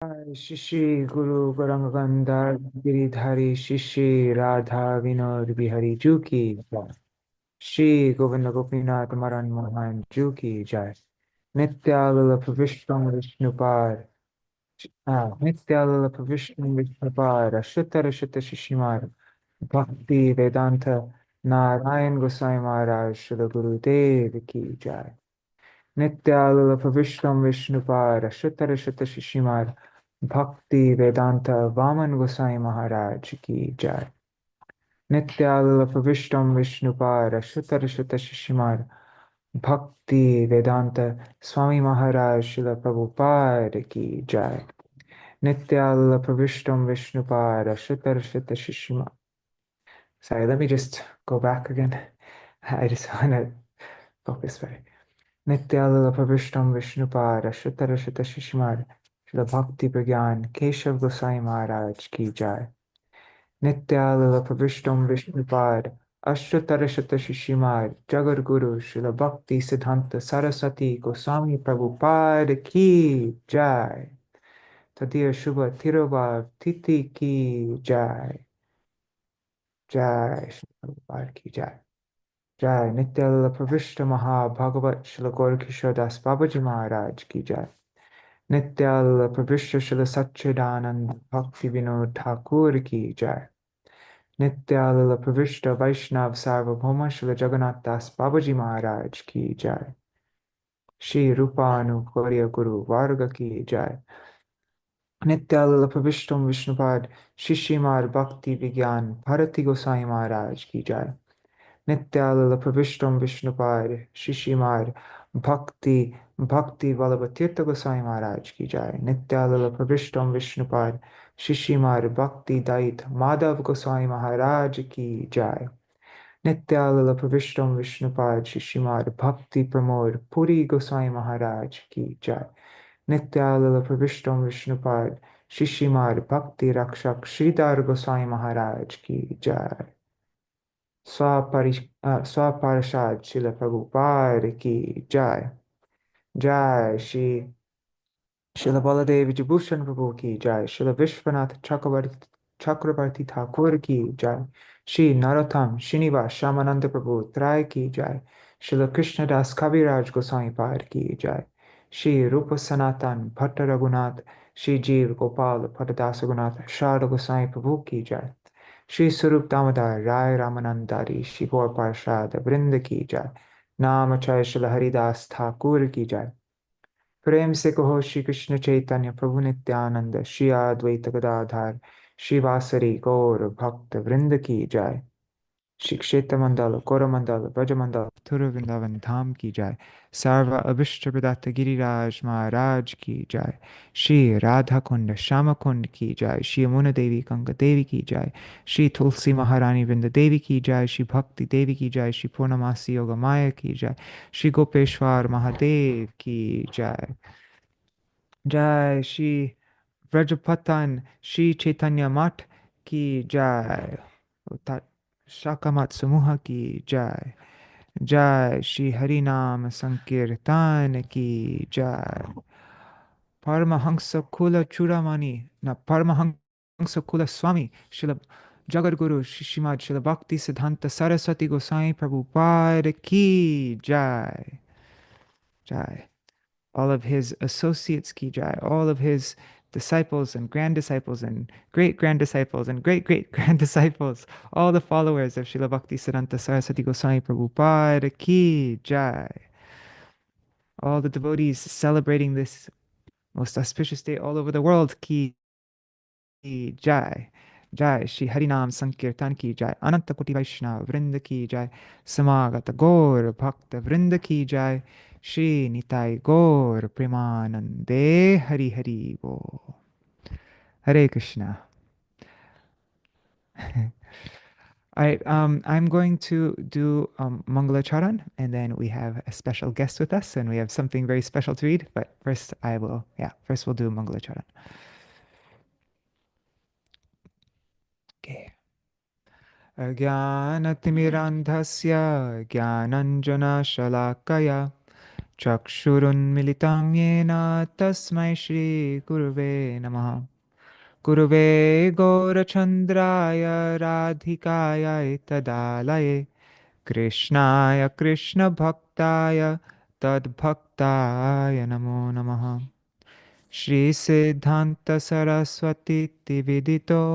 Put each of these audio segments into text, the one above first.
Shishi Guru Gauranga Giridhari Shishi Radha Vinod Bihari Juki Jai. Shri Govinda Gopinath Maran Mohan Juki Jai. Nityalala Pravishtam Vishnupar. Nityalala Pravishtam Vishnupar. Ashutara Shutta Shishimar. Bhakti Vedanta Narayan Gosai Maharaj Shri Guru Dev Ki Jai. Nityalala Pravishtam Vishnupar Ashutara Shutta Shishimar Bhakti Vedanta Vaman Gosai Maharaj Ki Jai. Nityalala Pravishtam Vishnupar Ashutara Shutta Shishimar Bhakti Vedanta Swami Maharaj Srila Prabhupada Ki Jai. Nityalala Pravishtam Vishnupar Ashutara Shutta Shishimar. Sorry, let me just go back again. I just want to focus better. Nityalala Pravishtam Vishnupad Ashutara Shutta Shishimad Srila Bhakti Pragyan Keshav Gosai Maharaj Ki Jai. Nityalala Pravishtam Vishnupad Ashutara Shutta Shishimad Jagar Guru Srila Bhakti Siddhanta Sarasvatī Gosvāmī Prabhupāda Ki Jai. Tadiya Shubha Tirobhav Titi Ki Jai. Jai Shri Prabhupada Ki Jai. Jai Nityalala Pravishta Maha Bhagavat Shila Gaurkishore Das Babaji Maharaj Ki Jai. Nityalala Pravishta Shila Satchidananda Bhakti Vinod Thakur Ki Jai. Nityalala Pravishta Vaishnav Sarvabhauma Shila Jagannath Das Babaji Maharaj Ki Jai. Shri Rupanu Gauriya Guru Varga Ki Jai. Nityalala Pravishtam Vishnupad Shishimar Bhakti Vigyan Bharati Gosai Maharaj Ki Jai. Nityalala Pravishtam Vishnupad Shishimar Bhakti Vallabhatirtha Gosai Maharaj Ki Jai. Nityalala Pravishtam Vishnupad Shishimar Bhakti Dait Madhav Gosai Maharaj Ki Jai. Nityalala Pravishtam Vishnupad Shishimar Bhakti Pramod Puri Gosai Maharaj Ki Jai. Nityalala Pravishtam Vishnupad Shishimar Bhakti Rakshak Sridhar Gosai Maharaj Ki Jai. Swaparashad Srila Prabhupada Ki Jai. Jai Shri Srila Baladev Vijabhushan Prabhu Ki Jai. Srila Vishwanath Chakravarti Thakur Ki Jai. Shri Narottam Srinivas Shamananda Prabhu Trai Ki Jai. Srila Krishnadas Kaviraj Goswami Pad Ki Jai. Shri Rupa Sanatan Bhatta Raghunath Shri Jeev Gopal Padadasa Gunath Sharda Goswami Prabhu Ki Jai. Shri Sarup Damodar Rai Ramanandari Shri Gaur Parshad Vrinda Ki Jai. Namachay Srila Haridas Thakur Ki Jai. प्रेम से कहो श्री कृष्ण चैतन्य प्रभु नित्यानंद श्री अद्वैत गदाधर श्रीवासरी गौर भक्त वृंद की जय. श्री क्षेत्र मंडल कोरमंडल ब्रजमंडल मथुरा वृंदावन धाम की जय. सर्व अभिष्ट प्रदत्त गिरिराज महाराज की जय. श्री राधा कुंड श्याम कुंड की जय. श्री यमुना देवी गंगा देवी की जय. श्री तुलसी महारानी वृंद देवी की जय. श्री भक्ति देवी की जय. श्री पूर्णमासी योग माया की जय. श्री गोपेश्वर महादेव की जय. जय श्री व्रजपतन श्री चैतन्य मठ की जय. शाकामत समूह की जय. जय श्री हरि नाम संकीर्तन की जय. परमहंस कुल चूड़ामणि न परमहंस कुल स्वामी शिल जगद्गुरु श्रीमद शिल भक्ति सिद्धांत सरस्वती गोसाई प्रभुपाद की जय. Jai. All of his associates ki jai, all of his disciples and grand disciples and great grand disciples and great great grand disciples, all the followers of Śrīla Bhaktisiddhānta Sarasvatī Gosvāmī Prabhupāda ki jai. All the devotees celebrating this most auspicious day all over the world ki jai. Jai Shri Harinam Sankirtan ki jai. Ananta Koti Vaishnava Vrinda ki jai. Samagata Gaur Bhakta Vrinda ki jai. Shri Nitai Gaur Premanande Hari Hari Bo. Hare Krishna. All right, I'm going to do Mangala Charan, and then we have a special guest with us, and we have something very special to read. But first, first we'll do Mangala Charan. Okay. Jnanatimirandhasya jnananjana shalakaya चक्षुरुन्मिलितं येन तस्मै श्रीगुरुवे नमः। गुरुवे गौरचन्द्राय राधिकायै तदालये कृष्णाय कृष्णभक्ताय तद्भक्ताय नमो नमः। श्रीसिद्धान्तसरस्वतीति विदितो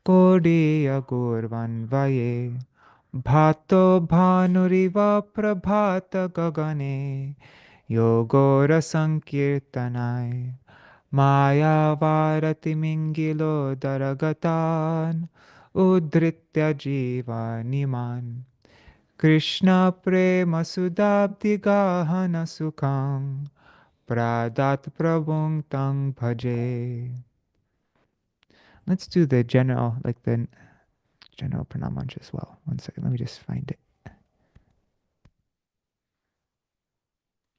गौडीयगौर्वन्वये भातो भानुरिव प्रभातगगने योगोरसङ्कीर्तनाय मायावारतिमिङ्गिलोदरगतान् उद्धृत्य जीवानिमान् कृष्णप्रेमसुधाब्धिगाहनसुखं pradat prabhung tang bhaje. Let's do the general, like the general pranam mantra as well. One second, let me just find it.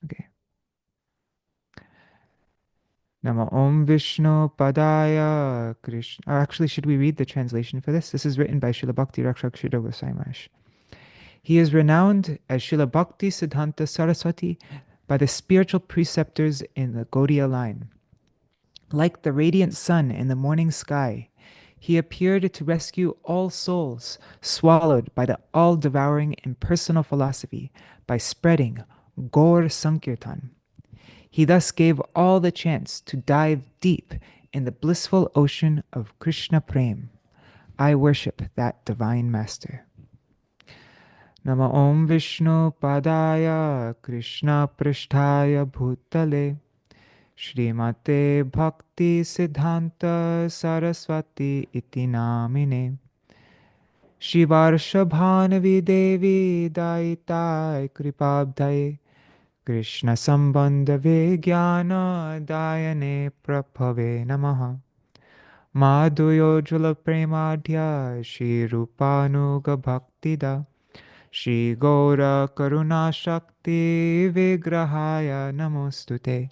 Okay. Namo Om Vishnu Padaya Krishna. Actually, should we read the translation for this? This is written by Śrīla Bhaktisiddhānta Sarasvatī Gosvāmī. He is renowned as Śrīla Bhaktisiddhānta Sarasvatī by the spiritual preceptors in the Gaudīya line. Like the radiant sun in the morning sky, he appeared to rescue all souls swallowed by the all-devouring impersonal philosophy by spreading Gaur Sankirtan. He thus gave all the chance to dive deep in the blissful ocean of Krishna Prem. I worship that divine master. Nama Om Vishnu Padaya Krishna Prishtaya Bhutale Śrīmate Bhaktisiddhānta Sarasvatī iti namine Shivarshabhanavi Devi Daitai Kripabdhaye Krishna Sambandha Vijnana Dayane Prabhave Namaha Madhuyojjvala Premadhya Shri Rupanuga Bhaktida Shri Gaura Karuna Shakti Vigrahaya Namostute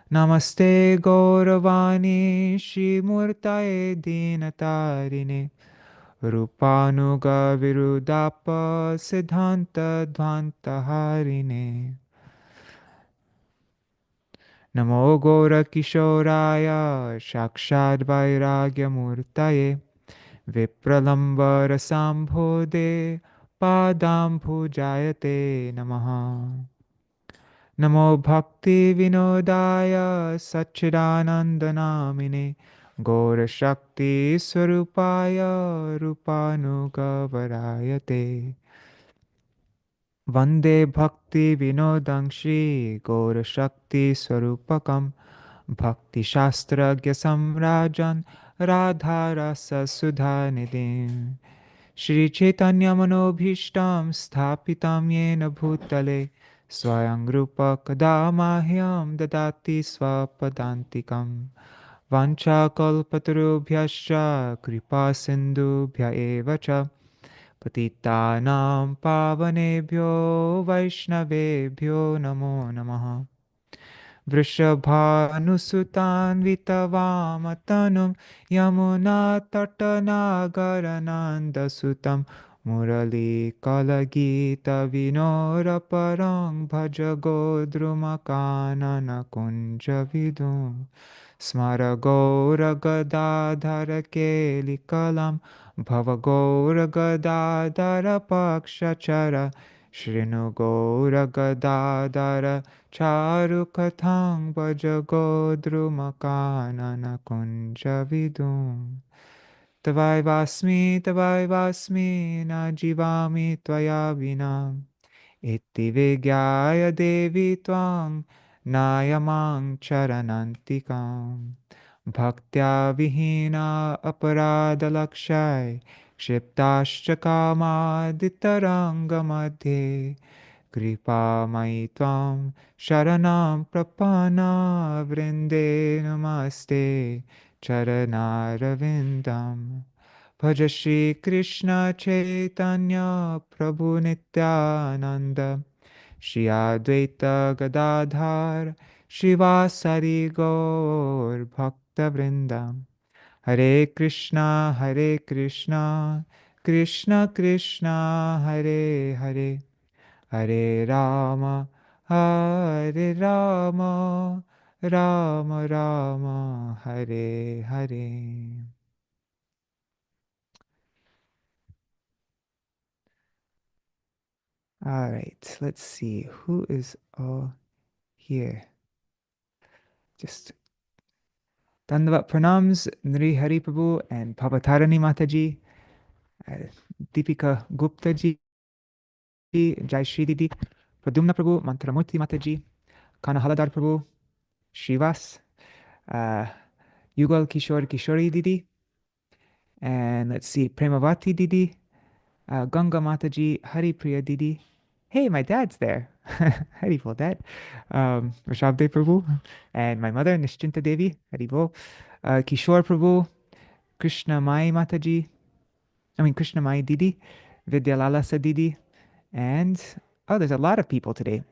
Namaste Gauravani Shrimurtaye Dinatarine Rupanuga Virudapa Siddhanta Dvantaharine Namo Gaura Kishoraya Shakshad Vairagya Murtaye Vipralambara Sambhode Padam Pujayate Namaha Namo Bhakti Vinodaya Satchidanandanamine Gaura Shakti Swarupaya Rupanugavarayate Vande Bhakti Vinodang Shri Gaura Shakti Swarupakam Bhakti Shastragya Samrajan Radharasa Sudhanidim Shri Chaitanya Manobhishtam Sthapitam Yena Bhutale Swayam Rupa Kadamahyam Dadati Swapadantikam Vancha Kalpatarubhyascha Kripa Sindhubhya Evacha Patitanam Pavanebhyo Vaishnavebhyo Namo Namaha Vrishabhanusutan Vitavamatanum Yamuna Tatanagarananda Sutam Murali Kalagita Vinora Parang Bhaja Godrumakanana Kunja Vidum Smara Gaura Gadadhara Kelikalam Bhava Gaura Gadadhara Pakshachara Shrinu Gaura Gadadhara Charu Kathang Bhaja Godrumakanana Kunja Vidum Tavai Vasmi na jivami tvaya vina Iti Vigyaya Devi Twang Nayamang Charanantikam Bhaktya Vihina Aparada Lakshai Kshiptascha Kamadhitaranga Madhe Kripa Maitvam Sharanam Prapana Vrinde Namaste Charanaravindam Bhaja Shri Krishna Chaitanya Prabhu Nityananda Shri Advaita Gadadhar Shivasari Gaur Bhakta Vrindam Hare Krishna Krishna Krishna Hare Hare Hare Rama Hare Rama, Rama Rama, Hare Hare. All right, let's see who is all here. Just Dandavat Pranams, Nri Hari Prabhu and Pavatarani Mataji, Deepika Gupta ji, Jai Shri Didi, Pradumna Prabhu, Mantramurti Mataji, Kanahaladar Prabhu, Shrivas, Yugal Kishore Kishori Didi, and let's see, Premavati Didi, Ganga Mataji, Hari Priya Didi. Hey, my dad's there. Haribol, Dad. Rishabdev Prabhu, and my mother, Nishchinta Devi, Haribol. Kishore Prabhu, Krishna Mai Mataji, Krishna Mai Didi, Vidyalalasa Didi, and oh, there's a lot of people today.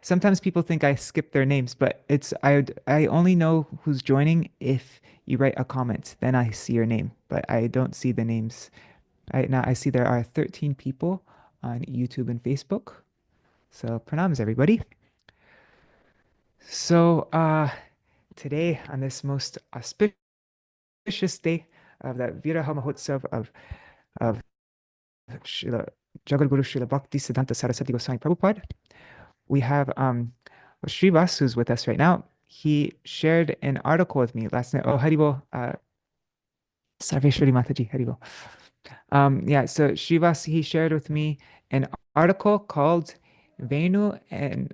Sometimes people think I skip their names, but I only know who's joining if you write a comment. Then I see your name, but I don't see the names. Now I see there are 13 people on YouTube and Facebook. So pranams, everybody. So today, on this most auspicious day of that Viraha Mahotsav of Srila Jagadguru Śrīla Bhaktisiddhānta Sarasvatī Gosvāmī Prabhupāda, we have Shrivas, who's with us right now. He shared an article with me last night. Oh, Haribol, Sarveshwari Mataji, Haribol. Yeah, so Shrivas, he shared with me an article called Veṇu and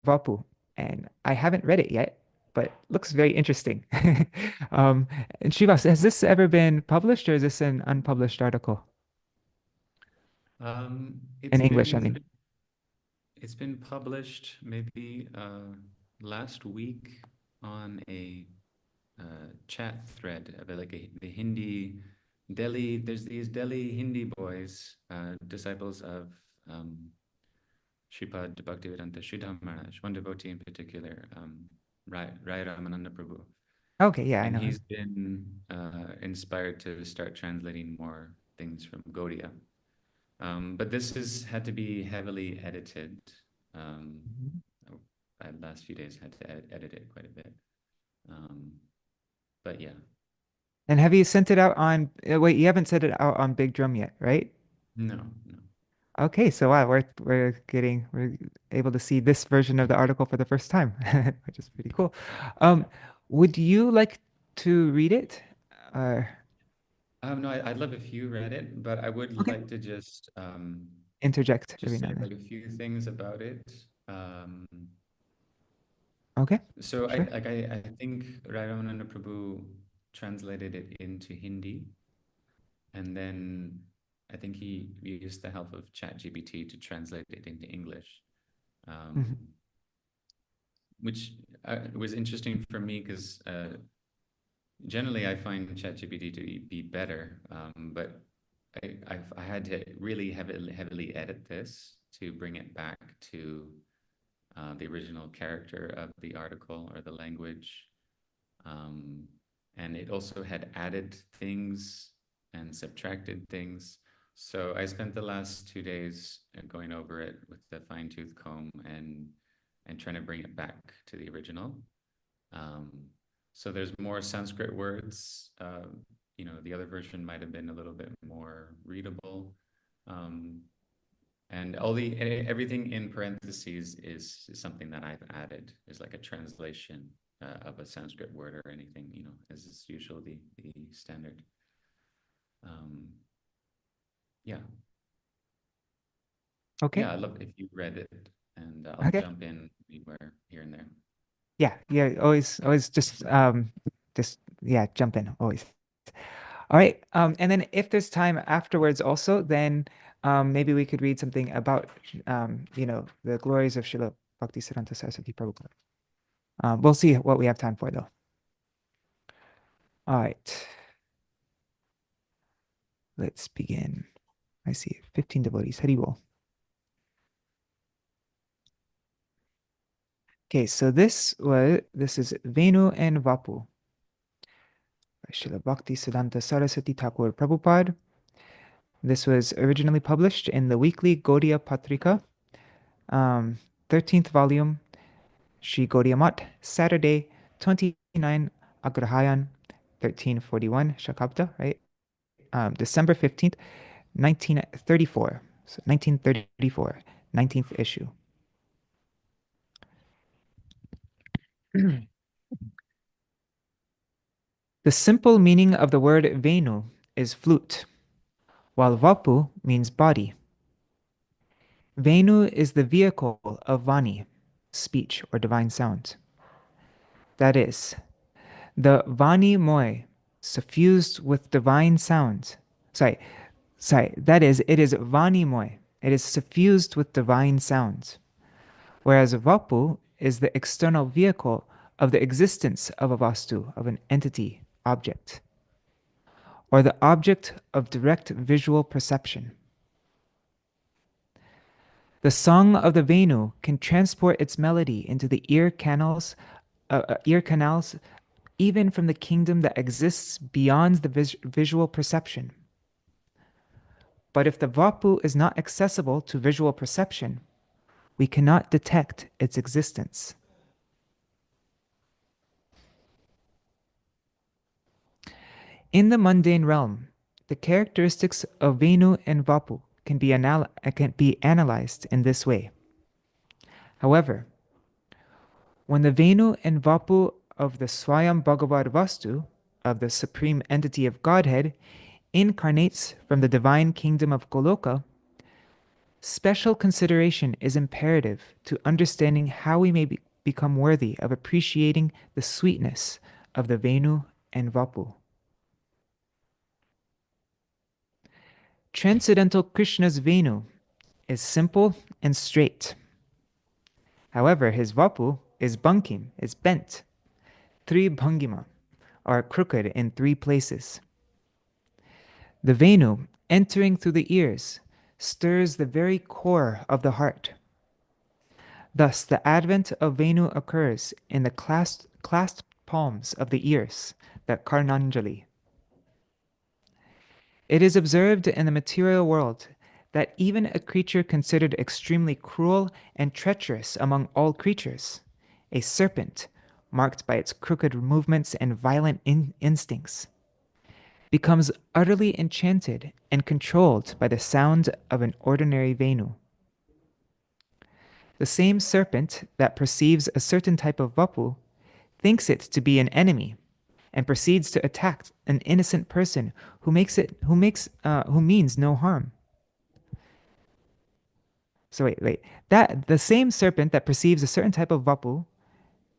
Vapu, and I haven't read it yet, but it looks very interesting. And Shrivas, has this ever been published, or is this an unpublished article? In English, I mean. It's been published maybe last week on a chat thread of the Hindi Delhi. There's these Delhi Hindi boys, disciples of Shripad Bhaktivedanta Sridhar Maharaj, one devotee in particular, Rai Ramananda Prabhu. Okay, yeah, I And know he's him. been inspired to start translating more things from Gaudīya. But this has had to be heavily edited. Last few days had to edit it quite a bit. But yeah. And have you sent it out on, wait, you haven't sent it out on Big Drum yet, right? No. Okay, so wow, we're able to see this version of the article for the first time, which is pretty cool. Would you like to read it? No, I'd love if you read it, but I would Okay. like to just Interject every say now and then. like a few things about it. Okay. So Sure. I think Ramananda Prabhu translated it into Hindi, and then I think he used the help of ChatGPT to translate it into English, which was interesting for me because generally I find ChatGPT to be better, but I had to really heavily edit this to bring it back to the original character of the article or the language. And it also had added things and subtracted things. So I spent the last 2 days going over it with the fine-tooth comb and trying to bring it back to the original. So there's more Sanskrit words. The other version might have been a little bit more readable. And everything in parentheses is something that I've added, is like a translation of a Sanskrit word or anything, as is usually the standard. Yeah. Okay. Yeah, I'd love if you read it, and I'll jump in anywhere here and there. Yeah, always just jump in, always. All right, and then if there's time afterwards also, then maybe we could read something about, the glories of Śrīla Bhaktisiddhānta Sarasvatī Prabhupāda. We'll see what we have time for, though. All right. Let's begin. I see 15 devotees. Haribol. Okay, so this is Veṇu and Vapu by Śrīla Bhaktisiddhānta Sarasvatī Prabhupāda. This was originally published in the weekly Gaudīya Patrīka 13th volume, Sri Gaudīya Maṭha, Saturday, 29 Agrahāyaṇa, 1341 Shakabda, right? December 15th, 1934. So 1934, 19th issue. The simple meaning of the word Veṇu is flute, while Vapu means body. Veṇu is the vehicle of Vani, speech or divine sound. That is, the Vani Moy, suffused with divine sound. That is, it is Vani Moy, it is suffused with divine sound. Whereas Vapu is the external vehicle of the existence of a Vastu, of an entity, object, or the object of direct visual perception. The song of the Veṇu can transport its melody into the ear canals even from the kingdom that exists beyond the visual perception. But if the Vapu is not accessible to visual perception, we cannot detect its existence. In the mundane realm, the characteristics of Veṇu and Vapu can be analyzed in this way. However, when the Veṇu and Vapu of the Swayam Bhagavad Vastu, of the supreme entity of Godhead, incarnates from the divine kingdom of Goloka, special consideration is imperative to understanding how we may become worthy of appreciating the sweetness of the Veṇu and Vapu. Transcendental Krishna's Veṇu is simple and straight. However, his Vapu is bunkim, is bent. Three bhangima are crooked in three places. The Veṇu, entering through the ears, stirs the very core of the heart. Thus, the advent of Veṇu occurs in the clasped palms of the ears, the Karnanjali. It is observed in the material world that even a creature considered extremely cruel and treacherous among all creatures, a serpent, marked by its crooked movements and violent instincts, becomes utterly enchanted and controlled by the sound of an ordinary Veṇu. The same serpent that perceives a certain type of Vapu thinks it to be an enemy and proceeds to attack an innocent person who means no harm. So that the same serpent that perceives a certain type of Vapu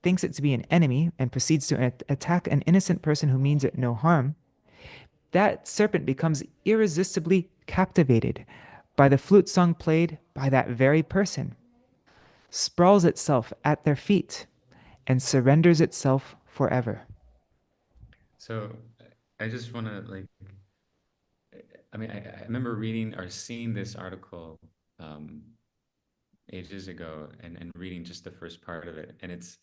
thinks it to be an enemy and proceeds to attack an innocent person who means it no harm. That serpent becomes irresistibly captivated by the flute song played by that very person, sprawls itself at their feet, and surrenders itself forever. So I just want to I remember reading or seeing this article ages ago and reading just the first part of it. And it's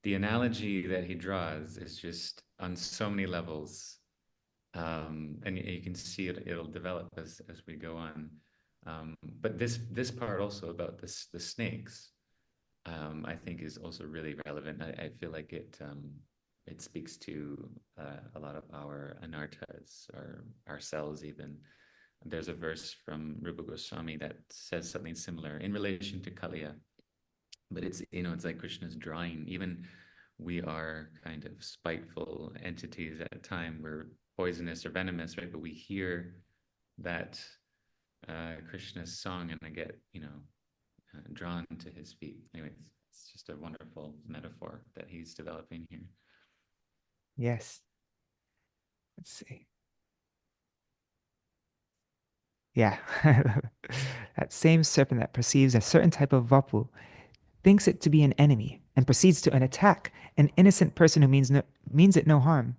the analogy that he draws is just on so many levels. And you can see it'll develop as we go on. But this part also about the snakes, I think is also really relevant. I feel like it speaks to a lot of our anarthas or ourselves even. There's a verse from Rupa Goswami that says something similar in relation to Kaliya. But it's like Krishna's drawing. Even we are kind of spiteful entities at a time. We're poisonous or venomous, right? But we hear that Krishna's song and I get, drawn to his feet. Anyway, it's just a wonderful metaphor that he's developing here. Yes. Let's see. Yeah. That same serpent that perceives a certain type of Vapu thinks it to be an enemy and proceeds to attack an innocent person who means it no harm.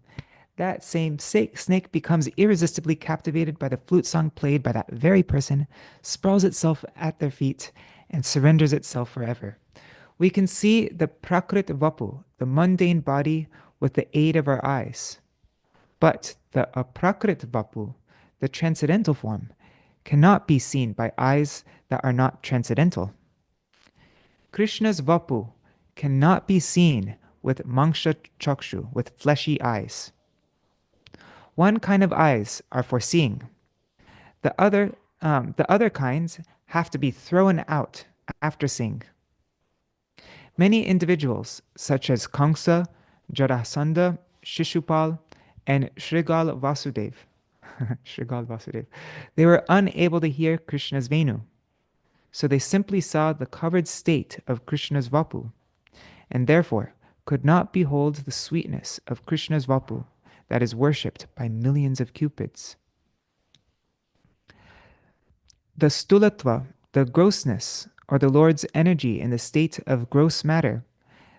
That same snake becomes irresistibly captivated by the flute song played by that very person, sprawls itself at their feet, and surrenders itself forever. We can see the Prakrit Vapu, the mundane body, with the aid of our eyes. But the Aprakrit Vapu, the transcendental form, cannot be seen by eyes that are not transcendental. Krishna's Vapu cannot be seen with Mangsha Chakshu, with fleshy eyes. One kind of eyes are for seeing. The other kinds have to be thrown out after seeing. Many individuals, such as Kamsa, Jarasandha, Shishupal, and Shrigal Vasudev, Shrigal Vasudev, they were unable to hear Krishna's Veṇu. So they simply saw the covered state of Krishna's Vapu, and therefore could not behold the sweetness of Krishna's Vapu that is worshipped by millions of cupids. The stulatva, the grossness, or the Lord's energy in the state of gross matter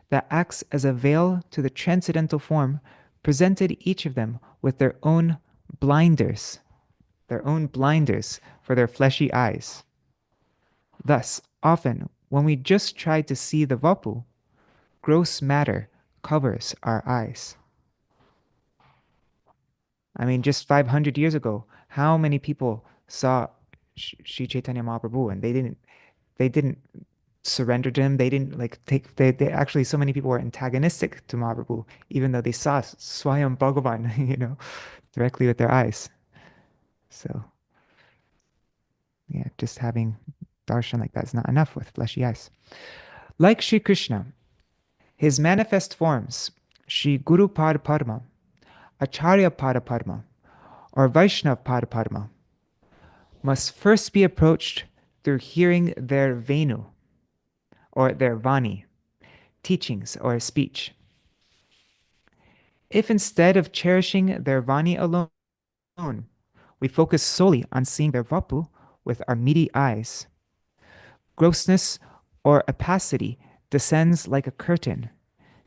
that acts as a veil to the transcendental form, presented each of them with their own blinders for their fleshy eyes. Thus, often, when we just try to see the Vapu, gross matter covers our eyes. I mean, just 500 years ago, how many people saw Sri Chaitanya Mahaprabhu and they didn't surrender to him. They didn't they actually, so many people were antagonistic to Mahaprabhu, even though they saw Swayam Bhagavan, directly with their eyes. So, yeah, just having darshan like that is not enough with fleshy eyes. Like Sri Krishna, his manifest forms, Sri Guru Pada Padma, Acharya Pada Padma, or Vaishnav Pada Padma, must first be approached through hearing their Veṇu, or their Vani, teachings or speech. If instead of cherishing their Vani alone, we focus solely on seeing their Vapu with our meaty eyes, grossness or opacity descends like a curtain,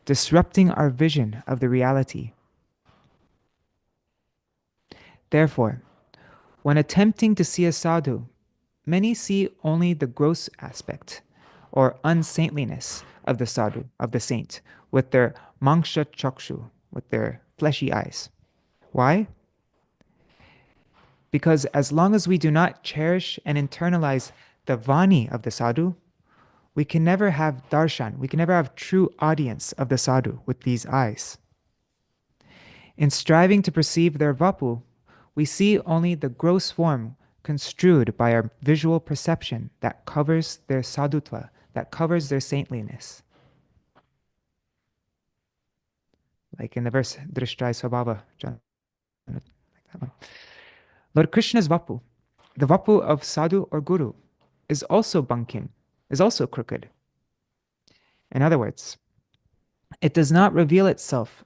disrupting our vision of the reality. Therefore, when attempting to see a sadhu, many see only the gross aspect or unsaintliness of the sadhu, of the saint, with their mangsha chakshu, with their fleshy eyes. Why? Because as long as we do not cherish and internalize the vani of the sadhu, we can never have darshan, we can never have true audience of the sadhu with these eyes. In striving to perceive their vapu, we see only the gross form construed by our visual perception that covers their sadhutva, that covers their saintliness. Like in the verse, Drishtrai Swabhava, like that one. Lord Krishna's vapu, the vapu of sadhu or guru, is also bankim, is also crooked. In other words, it does not reveal itself,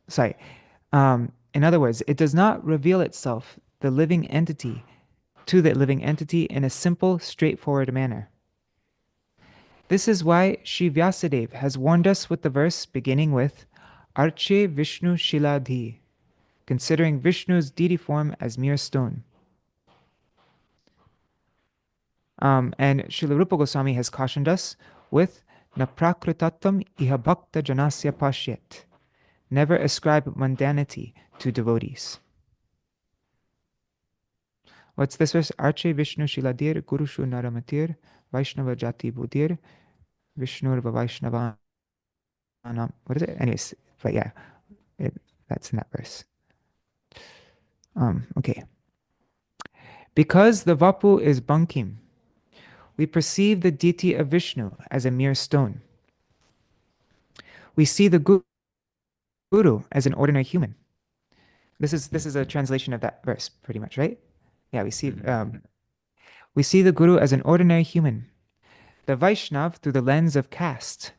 in other words, it does not reveal itself, the living entity, to the living entity in a simple, straightforward manner. This is why Sri Vyasadeva has warned us with the verse beginning with Arche Vishnu Shiladhi, considering Vishnu's deity form as mere stone. And Śrīla Rupa Gosvāmī has cautioned us with Naprakritatam iha bhakta janasya pashyet, never ascribe mundanity to devotees. What's this verse? Arche Vishnu Shiladir, Gurushu Naramatir, Vaishnava Jati Budir, Vishnur Vaishnava. What is it? Anyways, but yeah, that's in that verse. Okay. Because the Vapu is bankim, we perceive the deity of Vishnu as a mere stone. We see the Guru as an ordinary human. This is a translation of that verse, pretty much, right? Yeah, we see the Guru as an ordinary human, the Vaishnav through the lens of caste,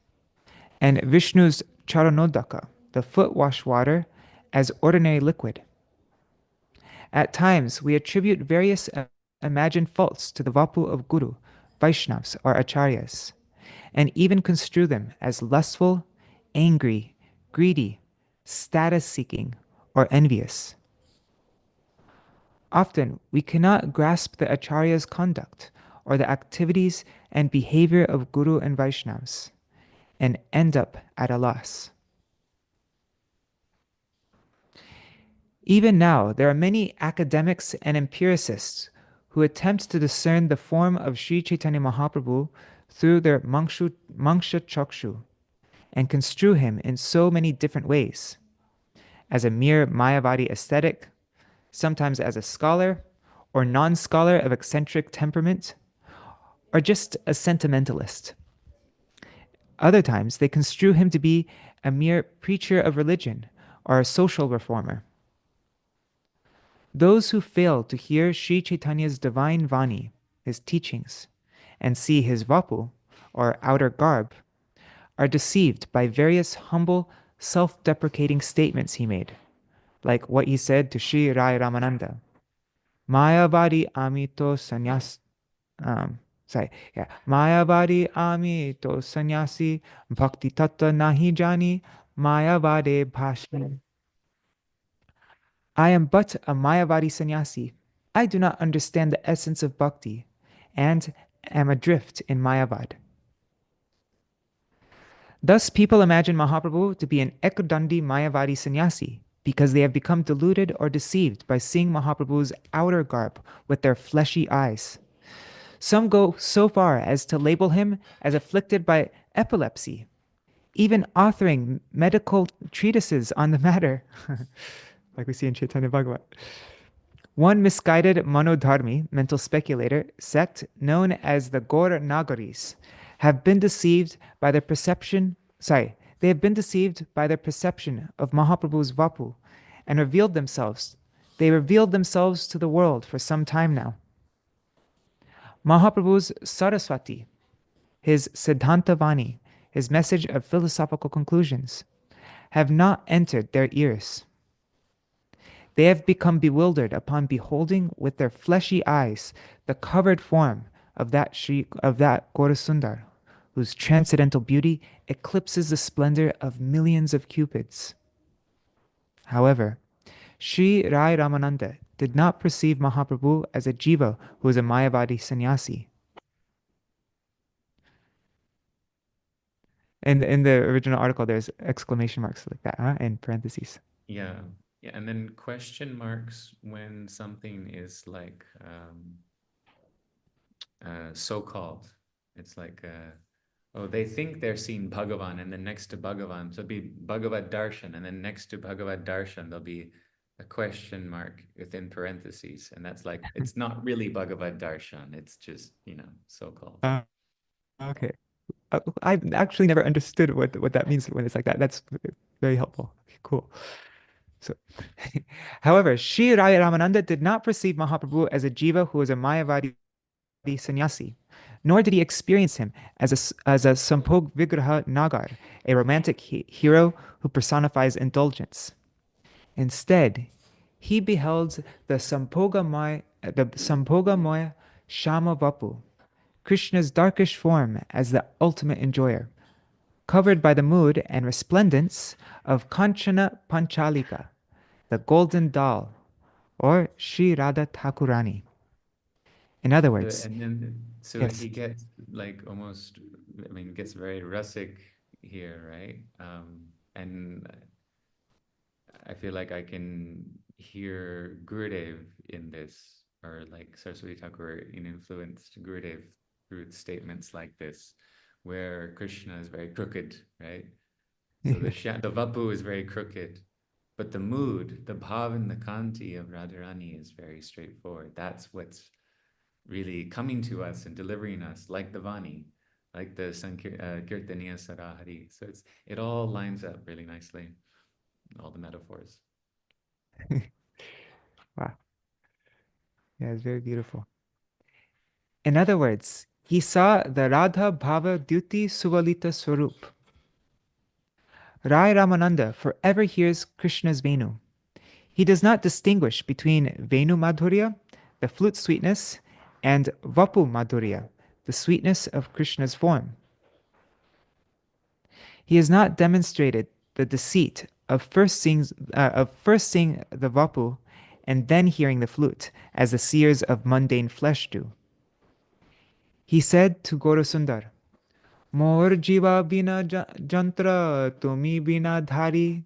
and Vishnu's charanodaka, the foot wash water, as ordinary liquid. At times, we attribute various imagined faults to the Vapu of Guru, Vaishnavas, or Acharyas, and even construe them as lustful, angry, greedy, status-seeking, or envious. Often, we cannot grasp the Acharya's conduct or the activities and behavior of Guru and Vaishnavas, and end up at a loss. Even now, there are many academics and empiricists who attempt to discern the form of Sri Chaitanya Mahaprabhu through their Mangsha Chakshu and construe him in so many different ways, as a mere Mayavadi ascetic, sometimes as a scholar or non-scholar of eccentric temperament, or just a sentimentalist. Other times, they construe him to be a mere preacher of religion or a social reformer. Those who fail to hear Sri Chaitanya's divine Vani, his teachings, and see his Vapu, or outer garb, are deceived by various humble, self-deprecating statements he made, like what he said to Sri Rai Ramananda, Mayavadi Amito Sanyas, Mayavadi Amito Sanyasi Bhakti Tattva Nahi Jani Mayavade Bhashmi. I am but a Mayavadi sannyasi. I do not understand the essence of bhakti and am adrift in Mayavad. Thus, people imagine Mahaprabhu to be an Ekadandi Mayavadi sannyasi because they have become deluded or deceived by seeing Mahaprabhu's outer garb with their fleshy eyes. Some go so far as to label him as afflicted by epilepsy, even authoring medical treatises on the matter, like we see in Chaitanya Bhagavat. One misguided Manodharmi, mental speculator, sect known as the Gaur Nagaris, have been deceived by their perception, they have been deceived by their perception of Mahaprabhu's Vapu and revealed themselves to the world for some time now. Mahaprabhu's Sarasvatī, his Siddhanta Vani, his message of philosophical conclusions, have not entered their ears. They have become bewildered upon beholding with their fleshy eyes the covered form of that Gaurasundar, whose transcendental beauty eclipses the splendor of millions of cupids. However, Sri Rai Ramananda did not perceive Mahaprabhu as a jiva who was a Mayavadi sannyasi. And in the original article, there's exclamation marks like that, in parentheses. Yeah. Yeah, and then question marks when something is like so-called. It's like, they think they're seeing Bhagavan, and then next to Bhagavan, so it'll be Bhagavad Darshan, and then next to Bhagavad Darshan, there'll be a question mark within parentheses, and that's like, it's not really Bhagavad Darshan, it's just, so-called. Okay. I've actually never understood what that means when it's like that. That's very helpful. Okay, cool. So, however, Sri Rai Ramananda did not perceive Mahaprabhu as a jiva who was a Mayavadi sannyasi, nor did he experience him as a Sampog Vigraha Nagar, a romantic hero who personifies indulgence. Instead, he beheld the Sampogamaya Shama Vapu, Krishna's darkish form, as the ultimate enjoyer, covered by the mood and resplendence of Kanchana Panchalika, the golden doll, or Sri Radha Thakurani. In other words, Yes. He gets like almost, gets very rustic here, right? And I feel like I can hear Gurudev in this, or like Saraswati Thakur influenced Gurudev through statements like this, where Krishna is very crooked, right? So the Vapu is very crooked, but the mood, the bhav and the kanti of Radharani is very straightforward. That's what's really coming to us and delivering us, like the Vani, like the Kirtaniya Sarahari. So it all lines up really nicely, all the metaphors. Wow. Yeah, it's very beautiful. In other words, he saw the Radha Bhava Dyuti Suvalita Swarup. Rai Ramananda forever hears Krishna's Veṇu. He does not distinguish between Veṇu Madhurya, the flute sweetness, and Vapu Madhurya, the sweetness of Krishna's form. He has not demonstrated the deceit of first seeing the Vapu and then hearing the flute, as the seers of mundane flesh do. He said to Gaurasundar, Mor jiva bina jantra tumi bina dhari,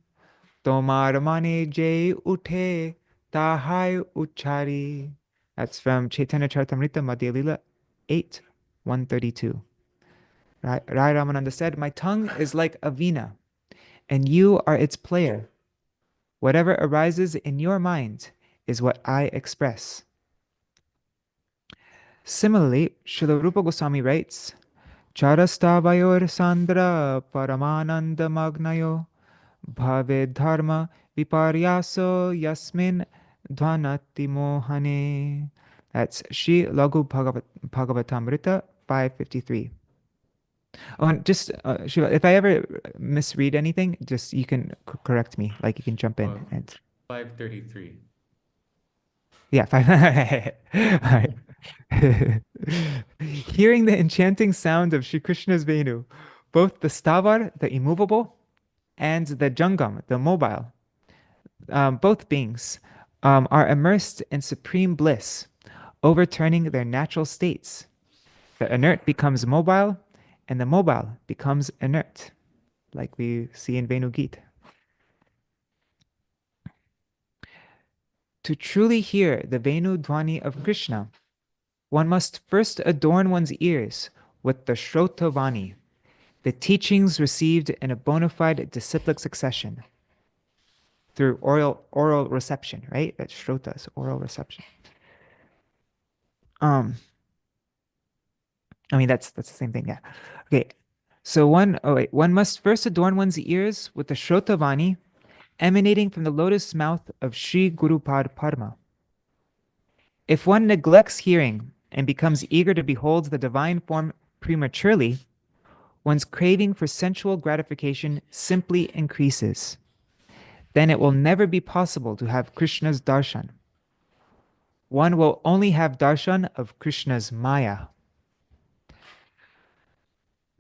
tomar mane jai uthe tahai uchari. That's from Chaitanya Charitamrita Madhya Lila 8, 132. Rai Ramananda said, my tongue is like a veena, and you are its player. Whatever arises in your mind is what I express. Similarly, Srila Rupa Goswami writes, Charastavayor Sandra Paramananda Magnayo Bhave Dharma Viparyaso Yasmin Dvanati Mohane. That's Shri Lagu Bhagavatamrita 553. Oh, and just Shiva, if I ever misread anything, just you can correct me. Like you can jump in and 533. yeah, five. Alright. Hearing the enchanting sound of Shri Krishna's Venu, both the stavar, the immovable, and the jangam, the mobile, both beings are immersed in supreme bliss, overturning their natural states. The inert becomes mobile, and the mobile becomes inert, like we see in Venu Gita. To truly hear the Venu Dhwani of Krishna, one must first adorn one's ears with the Shrotavani, the teachings received in a bona fide disciplic succession through oral reception, right? That's Shrotas, oral reception. I mean, that's the same thing, yeah. Okay, so one must first adorn one's ears with the Shrotavani emanating from the lotus mouth of Sri Gurupad Padma. If one neglects hearing and becomes eager to behold the divine form prematurely, one's craving for sensual gratification simply increases. Then it will never be possible to have Krishna's darshan. One will only have darshan of Krishna's maya.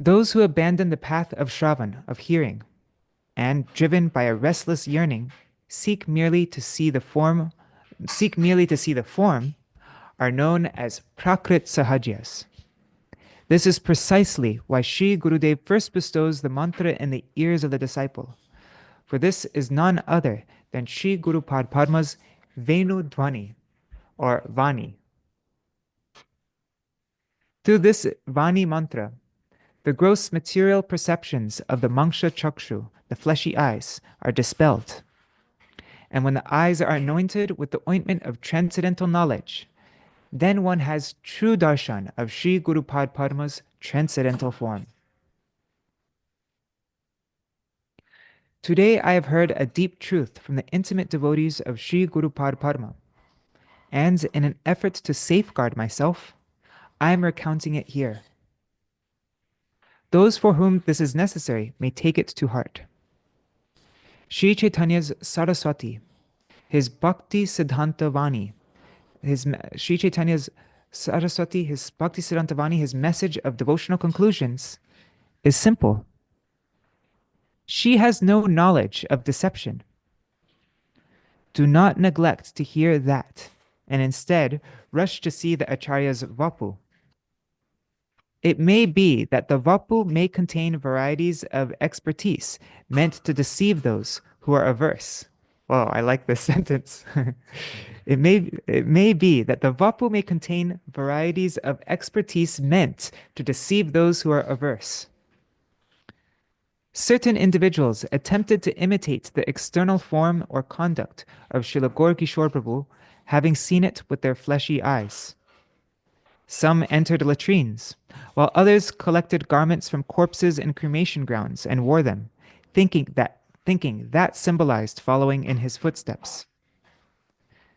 Those who abandon the path of Shravan, of hearing, and driven by a restless yearning, seek merely to see the form, are known as prakrit sahajas. This is precisely why Sri Gurudev first bestows the mantra in the ears of the disciple, for this is none other than Sri Gurupad Padma's Venu Dhwani, or Vani. Through this Vani mantra, the gross material perceptions of the Manksha Chakshu, the fleshy eyes, are dispelled. And when the eyes are anointed with the ointment of transcendental knowledge, then one has true darshan of Sri Gurupad Padma's transcendental form. Today I have heard a deep truth from the intimate devotees of Sri Gurupad Padma, and in an effort to safeguard myself, I am recounting it here. Those for whom this is necessary may take it to heart. Sri Chaitanya's Sarasvatī, his Bhaktisiddhānta Vani, Sri Chaitanya's Sarasvatī, his Bhaktisiddhānta Vani, his message of devotional conclusions, is simple. She has no knowledge of deception. Do not neglect to hear that, and instead rush to see the Acharya's Vapu. It may be that the Vapu may contain varieties of expertise meant to deceive those who are averse. Well, I like this sentence. It may be that the Vapu may contain varieties of expertise meant to deceive those who are averse. Certain individuals attempted to imitate the external form or conduct of Srila Gaura Kishore Prabhu, having seen it with their fleshy eyes. Some entered latrines, while others collected garments from corpses and cremation grounds and wore them, thinking that symbolized following in his footsteps.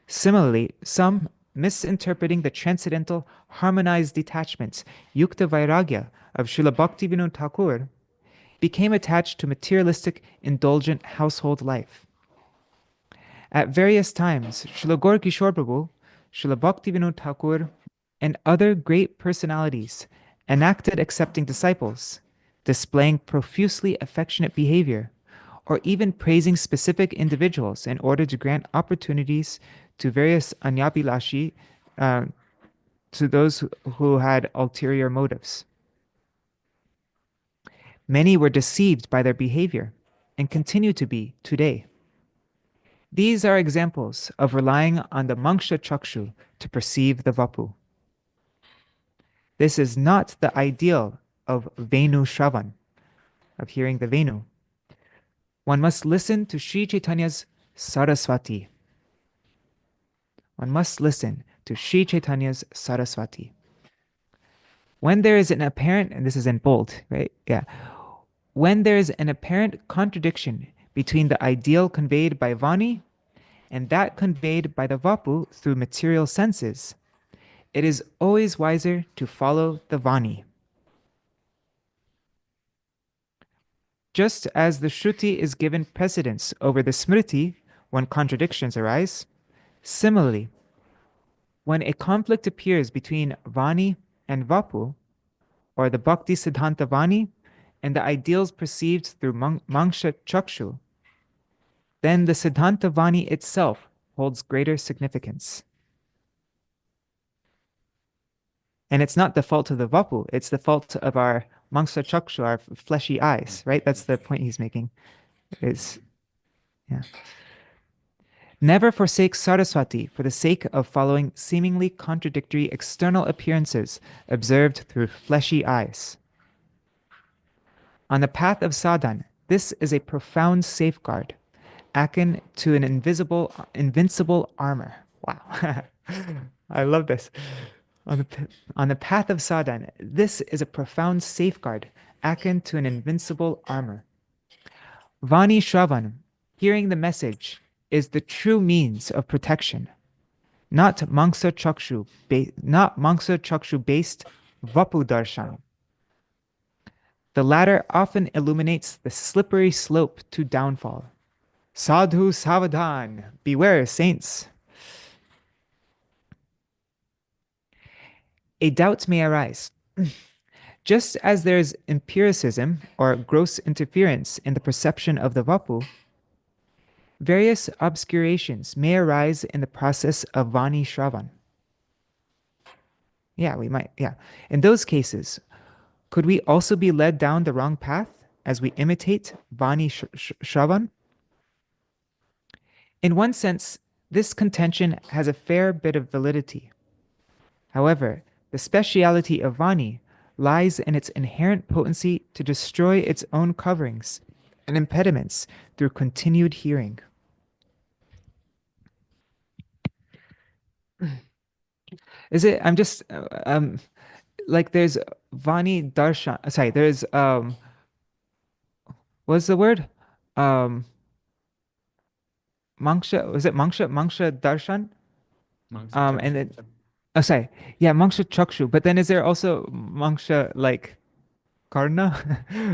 Similarly, some, misinterpreting the transcendental harmonized detachment, yukta vairagya, of Srila Bhaktivinoda Thakur, became attached to materialistic, indulgent household life. At various times, Srila Gaura Kishore Prabhu, Srila Bhaktivinoda Thakur, and other great personalities enacted accepting disciples, displaying profusely affectionate behavior, or even praising specific individuals in order to grant opportunities to various anyabilashi, to those who had ulterior motives. Many were deceived by their behavior and continue to be today. These are examples of relying on the Manksha Chakshu to perceive the Vapu. This is not the ideal of Veṇu Shravan, of hearing the Veṇu. One must listen to Sri Chaitanya's Sarasvatī. One must listen to Sri Chaitanya's Sarasvatī. When there is an apparent, and this is in bold, right? Yeah. When there is an apparent contradiction between the ideal conveyed by Vani and that conveyed by the Vapu through material senses, it is always wiser to follow the Vani. Just as the Shruti is given precedence over the Smriti when contradictions arise, similarly, when a conflict appears between Vani and Vapu, or the Bhaktisiddhānta Vani and the ideals perceived through Mangsha Chakshu, then the Siddhanta Vani itself holds greater significance. And it's not the fault of the Vapu, it's the fault of our Mangsha Chakshu, our fleshy eyes, right? That's the point he's making. Yeah. Never forsake Sarasvatī for the sake of following seemingly contradictory external appearances observed through fleshy eyes. On the path of sadhan, this is a profound safeguard, akin to an invincible armor. Wow. I love this. On the path of sadhan, this is a profound safeguard, akin to an invincible armor. Vani Shravan, hearing the message, is the true means of protection, not Mangsha Chakshu based Vapu Darshan. The latter often illuminates the slippery slope to downfall. Sadhu Savadhan, beware saints. A doubt may arise. Just as there is empiricism or gross interference in the perception of the Vapu, various obscurations may arise in the process of Vani Shravan. Yeah, we might, yeah. In those cases, could we also be led down the wrong path as we imitate Vani Shravan? In one sense, this contention has a fair bit of validity. However, the speciality of Vani lies in its inherent potency to destroy its own coverings and impediments through continued hearing. Is it, I'm just, like there's Vani Darshan, sorry, there's, what's the word? Mangsha, was it Mangsha Darshan? And then, oh, sorry, yeah, Mangsha Chakshu, but then is there also Mangsha, like, Karna,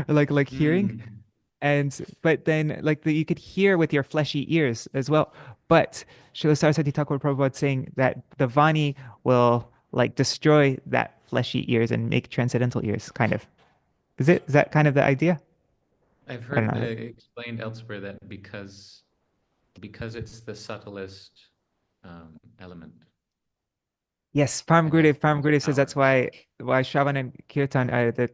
like hearing? But then like you could hear with your fleshy ears as well. But Śrīla Sarasvatī Thakur Prabhupada saying that the Vani will like destroy that fleshy ears and make transcendental ears, kind of. Is that kind of the idea? I've heard explained elsewhere that because it's the subtlest element. Yes, Param Gurudev says that's why Shravan and Kirtan are the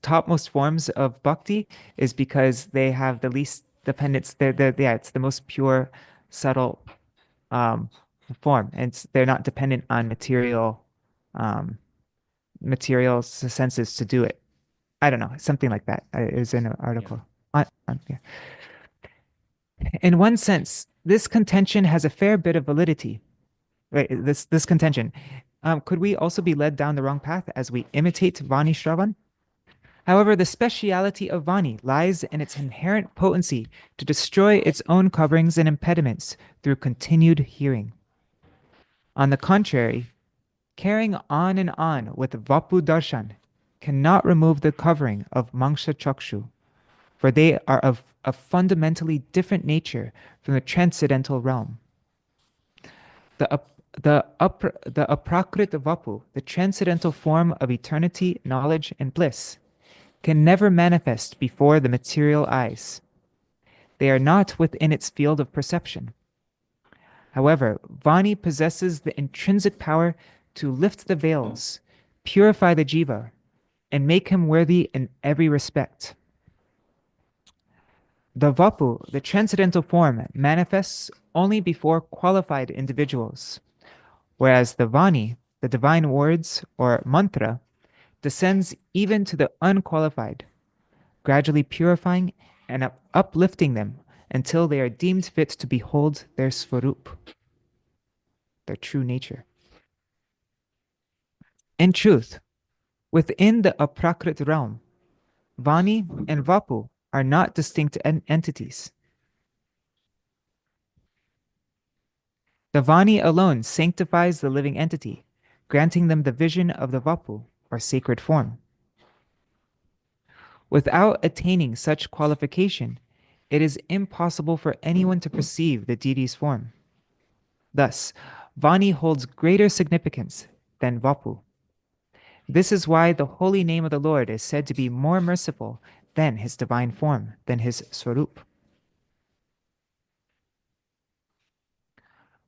topmost forms of bhakti, is because they have the least dependence. It's the most pure, subtle form, and they're not dependent on material senses to do it. I don't know, something like that. It was in an article. Yeah. Yeah. In one sense, this contention has a fair bit of validity. Right, this contention. Could we also be led down the wrong path as we imitate Vani Shravan? However, the speciality of Vani lies in its inherent potency to destroy its own coverings and impediments through continued hearing. On the contrary, carrying on and on with Vapu Darshan cannot remove the covering of Mangsha Chakshu, for they are of a fundamentally different nature from the transcendental realm. The aprakrit Vapu, the transcendental form of eternity, knowledge, and bliss, can never manifest before the material eyes. They are not within its field of perception. However, Vani possesses the intrinsic power to lift the veils, purify the jiva, and make him worthy in every respect. The Vapu, the transcendental form, manifests only before qualified individuals, whereas the Vani, the divine words or mantra, descends even to the unqualified, gradually purifying and uplifting them until they are deemed fit to behold their svarup, their true nature. In truth, within the aprakrit realm, Vani and Vapu are not distinct entities. The Vani alone sanctifies the living entity, granting them the vision of the Vapu, or sacred form. Without attaining such qualification, it is impossible for anyone to perceive the deity's form. Thus, Vani holds greater significance than Vapu. This is why the holy name of the Lord is said to be more merciful than his divine form, than his Swarup.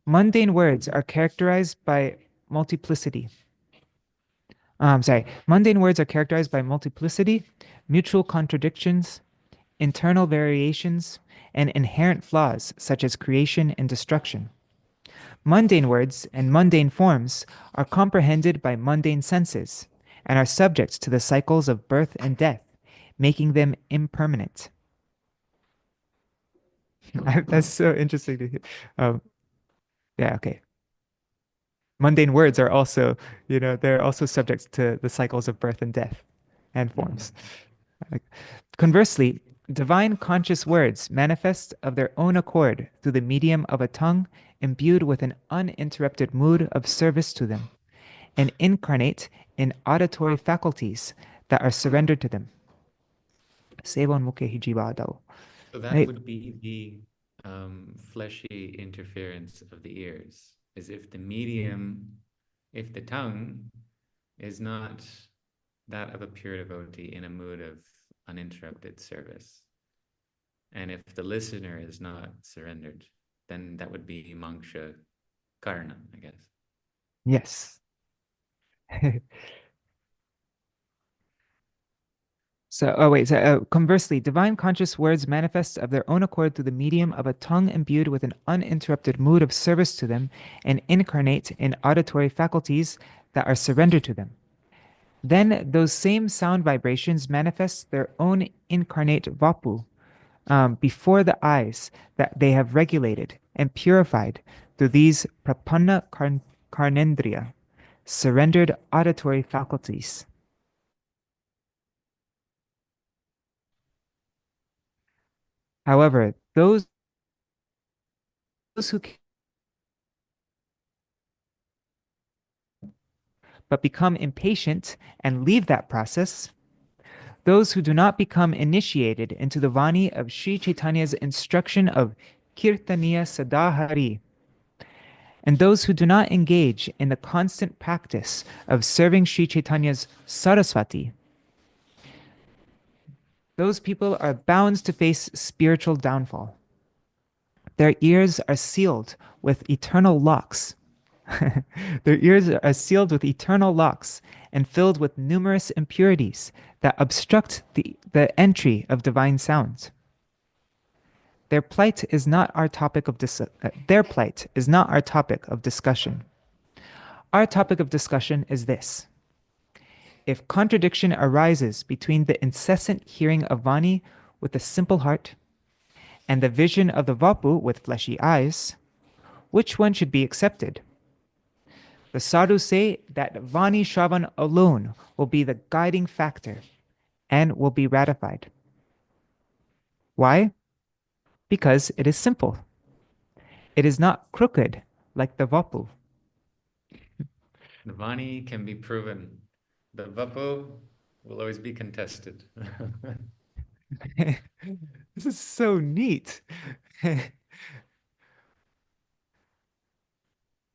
Mundane words are characterized by multiplicity. Mundane words are characterized by multiplicity, mutual contradictions, internal variations, and inherent flaws such as creation and destruction. Mundane words and mundane forms are comprehended by mundane senses and are subject to the cycles of birth and death, making them impermanent. That's so interesting to hear. Yeah, okay. Mundane words are also, they're also subject to the cycles of birth and death and forms. Conversely, divine conscious words manifest of their own accord through the medium of a tongue imbued with an uninterrupted mood of service to them, and incarnate in auditory faculties that are surrendered to them. So that would be the fleshy interference of the ears, as if the medium, if the tongue is not that of a pure devotee in a mood of uninterrupted service, and if the listener is not surrendered, then that would be Mangsha Karna, I guess. Yes. Conversely, divine conscious words manifest of their own accord through the medium of a tongue imbued with an uninterrupted mood of service to them and incarnate in auditory faculties that are surrendered to them. Then those same sound vibrations manifest their own incarnate vapu before the eyes that they have regulated and purified through these prapanna karnendriya, surrendered auditory faculties. However, those who but become impatient and leave that process, those who do not become initiated into the Vani of Sri Chaitanya's instruction of Kirtaniya Sadahari, and those who do not engage in the constant practice of serving Sri Chaitanya's Sarasvatī, those people are bound to face spiritual downfall. Their ears are sealed with eternal locks. Their ears are sealed with eternal locks and filled with numerous impurities that obstruct the entry of divine sounds. Their plight is not our topic of discussion. Our topic of discussion is this: if contradiction arises between the incessant hearing of Vani with a simple heart and the vision of the Vapu with fleshy eyes, which one should be accepted? The sadhus say that Vani Shravan alone will be the guiding factor and will be ratified. Why? Because it is simple. It is not crooked like the Vapu. The Vani can be proven. The Vapu will always be contested. This is so neat.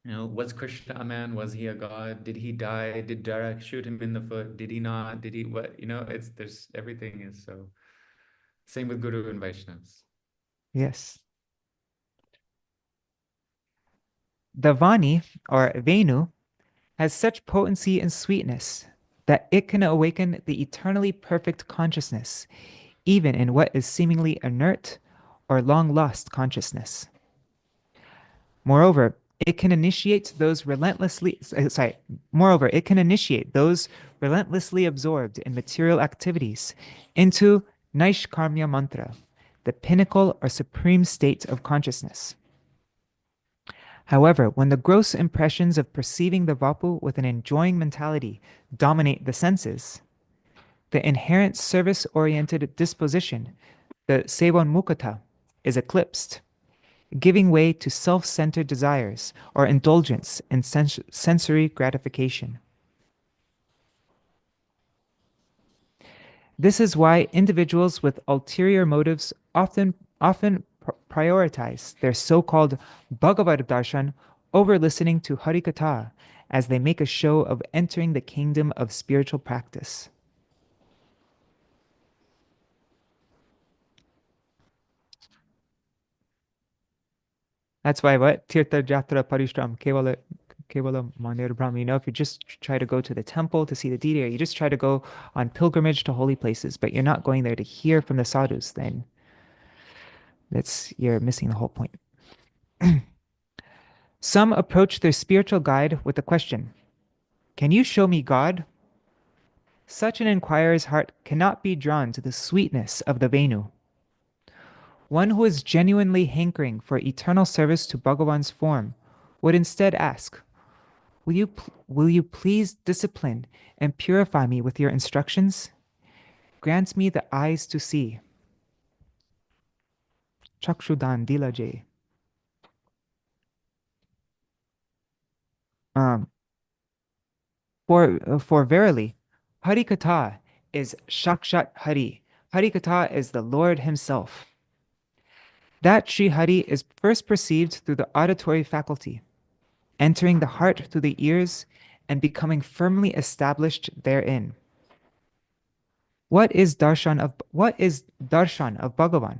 Was Krishna a man? Was he a god? Did he die? Did Darak shoot him in the foot? Did he not? Did he what? Everything is so. Same with Guru and Vaishnavas. Yes. The Vani, or Veṇu, has such potency and sweetness that it can awaken the eternally perfect consciousness, even in what is seemingly inert or long-lost consciousness. Moreover, it can initiate those moreover, it can initiate those relentlessly absorbed in material activities into Naishkarmya mantra, the pinnacle or supreme state of consciousness. However, when the gross impressions of perceiving the Vapu with an enjoying mentality dominate the senses, the inherent service-oriented disposition, the Sevanmukata, is eclipsed, giving way to self-centered desires or indulgence in sensory gratification. This is why individuals with ulterior motives often prioritize their so-called Bhagavad Darshan over listening to Harikatha as they make a show of entering the kingdom of spiritual practice. That's why what? Tirtha Jatra Parishram Kevala Manir Brahma. You know, if you just try to go to the temple to see the deity, or you just try to go on pilgrimage to holy places, but you're not going there to hear from the sadhus, then you're missing the whole point. Some approach their spiritual guide with the question, "Can you show me God?" Such an inquirer's heart cannot be drawn to the sweetness of the Veṇu. One who is genuinely hankering for eternal service to Bhagavan's form would instead ask, will you please discipline and purify me with your instructions? Grant me the eyes to see. Chakshudan Dilaje. For verily, Harikatha is Shakshat Hari. Harikatha is the Lord himself. That Sri Hari is first perceived through the auditory faculty, entering the heart through the ears and becoming firmly established therein. What is darshan of Bhagavan?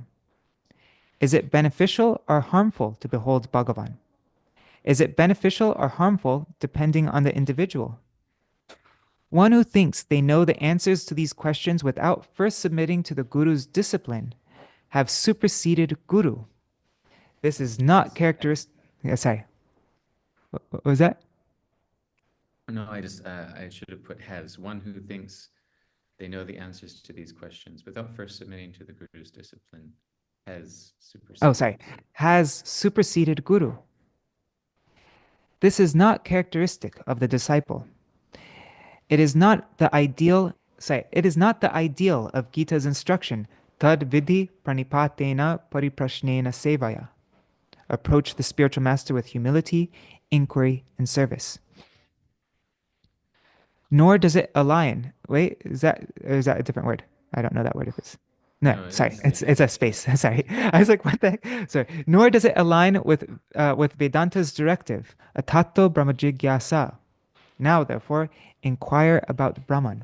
Is it beneficial or harmful to behold Bhagavan? Is it beneficial or harmful depending on the individual? One who thinks they know the answers to these questions without first submitting to the Guru's discipline have superseded Guru. This is not characteristic. Sorry. What was that? No, I should have put has. One who thinks they know the answers to these questions without first submitting to the Guru's discipline has superseded. Oh, sorry. Has superseded Guru. This is not characteristic of the disciple. It is not the ideal of Gita's instruction, tad vidhi pranipatena pariprashnena sevaya. Approach the spiritual master with humility, inquiry, and service. Nor does it align. Wait, is that a different word? I don't know that word if it's. No, sorry, it's a space. Sorry, I was like, what the heck? Sorry. Nor does it align with Vedanta's directive, atato brahmajigyasa. Now, therefore, inquire about Brahman.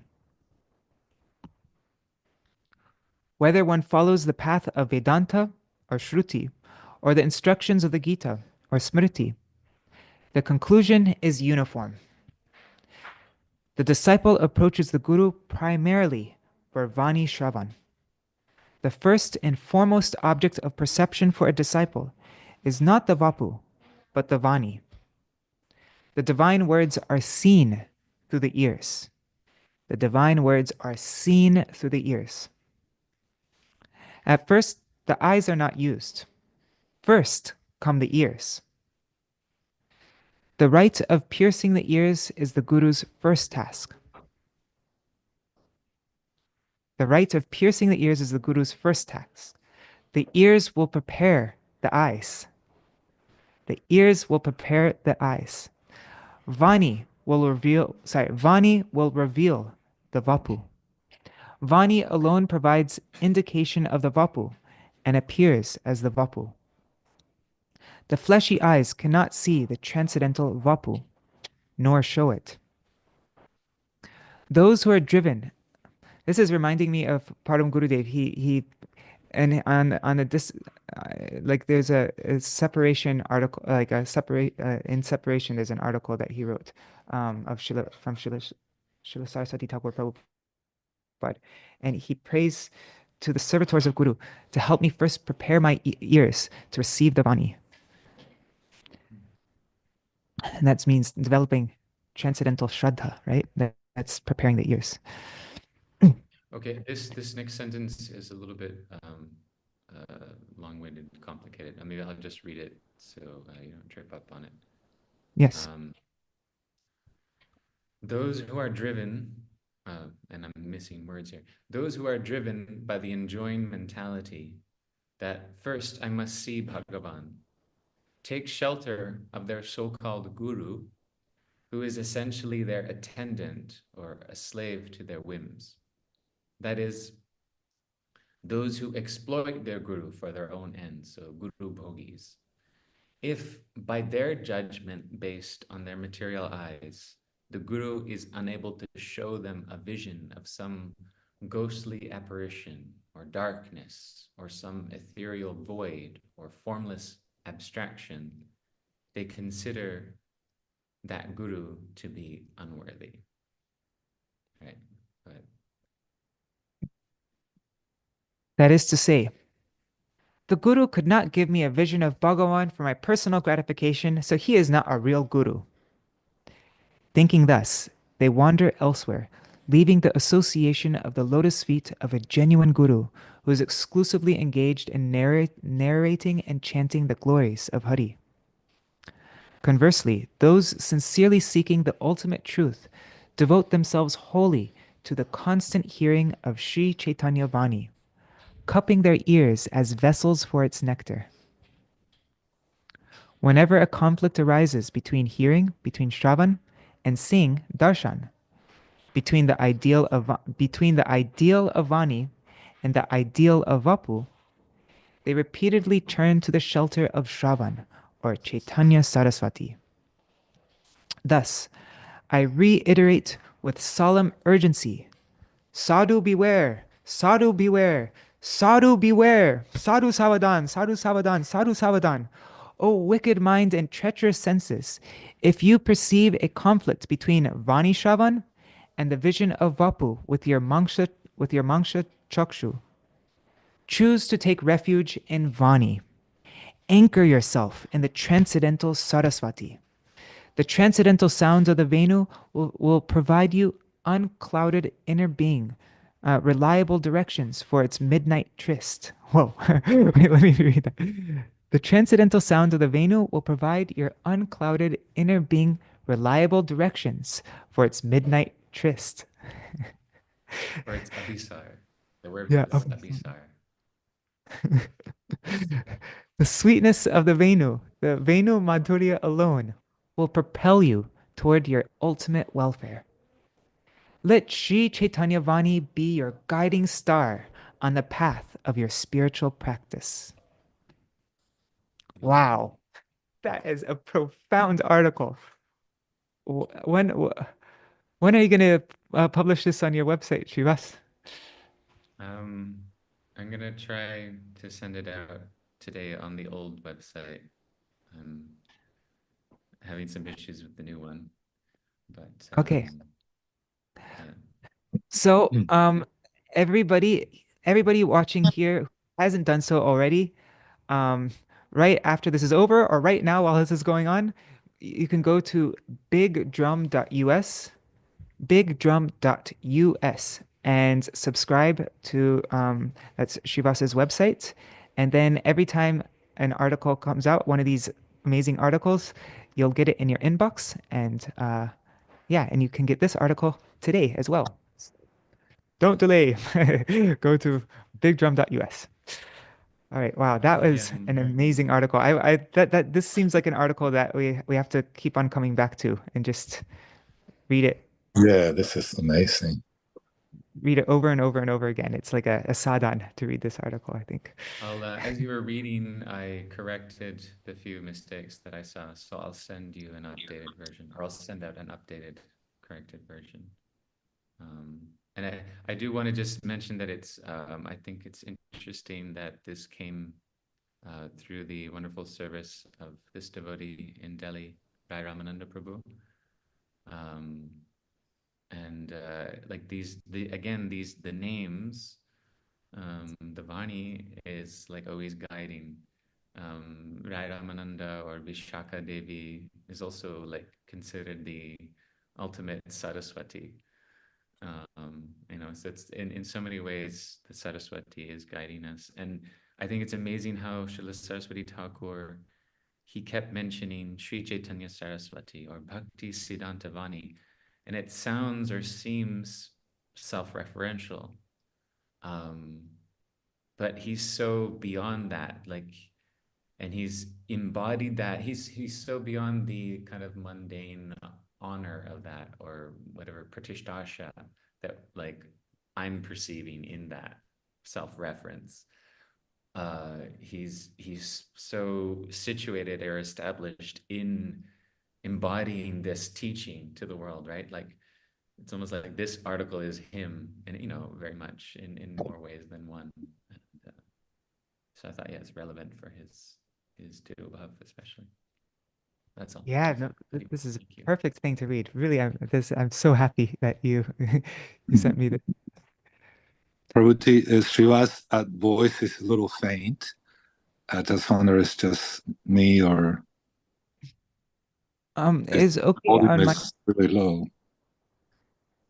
Whether one follows the path of Vedanta or Shruti, or the instructions of the Gita or Smriti, the conclusion is uniform. The disciple approaches the Guru primarily for Vani Shravan. The first and foremost object of perception for a disciple is not the Vapu, but the Vani. The divine words are seen through the ears. The divine words are seen through the ears. At first, the eyes are not used. First come the ears. The rite of piercing the ears is the Guru's first task. The rite of piercing the ears is the Guru's first task. The ears will prepare the eyes. The ears will prepare the eyes. Vani will reveal the Vapu. Vani alone provides indication of the Vapu and appears as the Vapu. The fleshy eyes cannot see the transcendental Vapu, nor show it. Those who are driven, this is reminding me of Param Gurudev. And on this, like there's a separation article, like a in separation. There's an article that he wrote from Śrīla Sarasvatī Prabhupāda, and he prays to the servitors of Guru to help me first prepare my ears to receive the Vani. And that means developing transcendental Shraddha, right? That's preparing the ears. Okay, this next sentence is a little bit long-winded, complicated. Maybe I'll just read it so you don't trip up on it. Yes. Those who are driven, and I'm missing words here, those who are driven by the enjoying mentality that first I must see Bhagavan, take shelter of their so-called guru, who is essentially their attendant or a slave to their whims. That is, those who exploit their guru for their own ends, so guru bhogis. If by their judgment based on their material eyes, the guru is unable to show them a vision of some ghostly apparition or darkness or some ethereal void or formless abstraction, they consider that guru to be unworthy. Right? But That is to say, the guru could not give me a vision of Bhagavan for my personal gratification, so he is not a real guru. Thinking thus, they wander elsewhere, leaving the association of the lotus feet of a genuine guru who is exclusively engaged in narrating and chanting the glories of Hari. Conversely, those sincerely seeking the ultimate truth devote themselves wholly to the constant hearing of Sri Chaitanya Vani, cupping their ears as vessels for its nectar. Whenever a conflict arises between Shravan, and seeing, Darshan, between the ideal of Vani and the ideal of Vapu, they repeatedly turn to the shelter of Shravan, or Chaitanya Sarasvatī. Thus, I reiterate with solemn urgency, Sadhu beware, Sadhu beware, Sadhu beware, Sadhu Savadan, Sadhu Savadan, Sadhu Savadan. O wicked mind and treacherous senses, if you perceive a conflict between Vani Shravan and the vision of Vapu with your Manksha Chakshu, choose to take refuge in Vani. Anchor yourself in the transcendental Sarasvatī. The transcendental sounds of the Veṇu will provide you unclouded inner being, reliable directions for its midnight tryst. Whoa, wait, let me read that. The transcendental sounds of the Veṇu will provide your unclouded inner being reliable directions for its midnight tryst. or it's abhisar. The word Yeah. is abhisar. The sweetness of the Veṇu Madhurya alone, will propel you toward your ultimate welfare. Let Sri Chaitanya Vani be your guiding star on the path of your spiritual practice. Wow, that is a profound article. When are you going to publish this on your website, Srivas? I'm gonna try to send it out today on the old website. I'm having some issues with the new one, but Okay. yeah. So, everybody watching here who hasn't done so already, right after this is over or right now while this is going on, you can go to bigdrum.us, bigdrum.us, and subscribe to that's Shivas's website. And then every time an article comes out, one of these amazing articles, you'll get it in your inbox. And yeah, and you can get this article today as well. Don't delay. Go to bigdrum.us. All right. Wow, that was Yeah, an amazing article. That this seems like an article that we have to keep on coming back to and just read it Yeah, this is amazing. over and over and over again. It's like a sadhan to read this article, I think. I'll as you were reading, I corrected the few mistakes that I saw, so I'll send you an updated version, or I'll send out an updated, corrected version. And I do want to just mention that it's I think it's interesting that this came through the wonderful service of this devotee in Delhi, Rai Ramananda Prabhu. And like these the names, the Vani is like always guiding Rai Ramananda or Vishaka Devi is also like considered the ultimate Saraswati. So it's in so many ways the Saraswati is guiding us. And I think it's amazing how Srila Saraswati Thakur, he kept mentioning Sri Chaitanya Saraswati or Bhaktisiddhānta Vani, and it sounds or seems self-referential. But he's so beyond that, and he's embodied that. He's so beyond the kind of mundane honor of that, or whatever pratishdasha that I'm perceiving in that self-reference. He's so situated or established in embodying this teaching to the world, right? It's almost like this article is him, and very much in more ways than one. And, so I thought, yeah, it's relevant for his two above, especially. That's all. Yeah, no, this is a perfect thing to read. Really, I'm so happy that you sent me this. Prabhuti, Sriva's voice is a little faint. I just wonder, it's just me or Is okay volume on my is really low.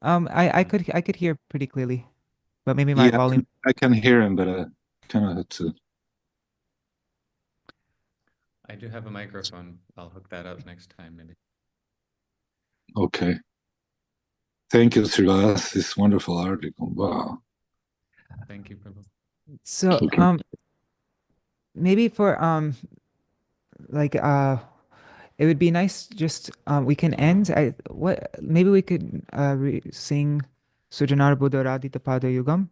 I could hear pretty clearly, but maybe my Yeah, volume. I can hear him, but I kind of had to. I do have a microphone. I'll hook that up next time, maybe. Okay. Thank you, Srivas. This wonderful article. Wow. Thank you, Prabhu. So Okay. maybe for it would be nice just we can end. Maybe we could sing Sujanara Buddha Radhita Pada Yugam,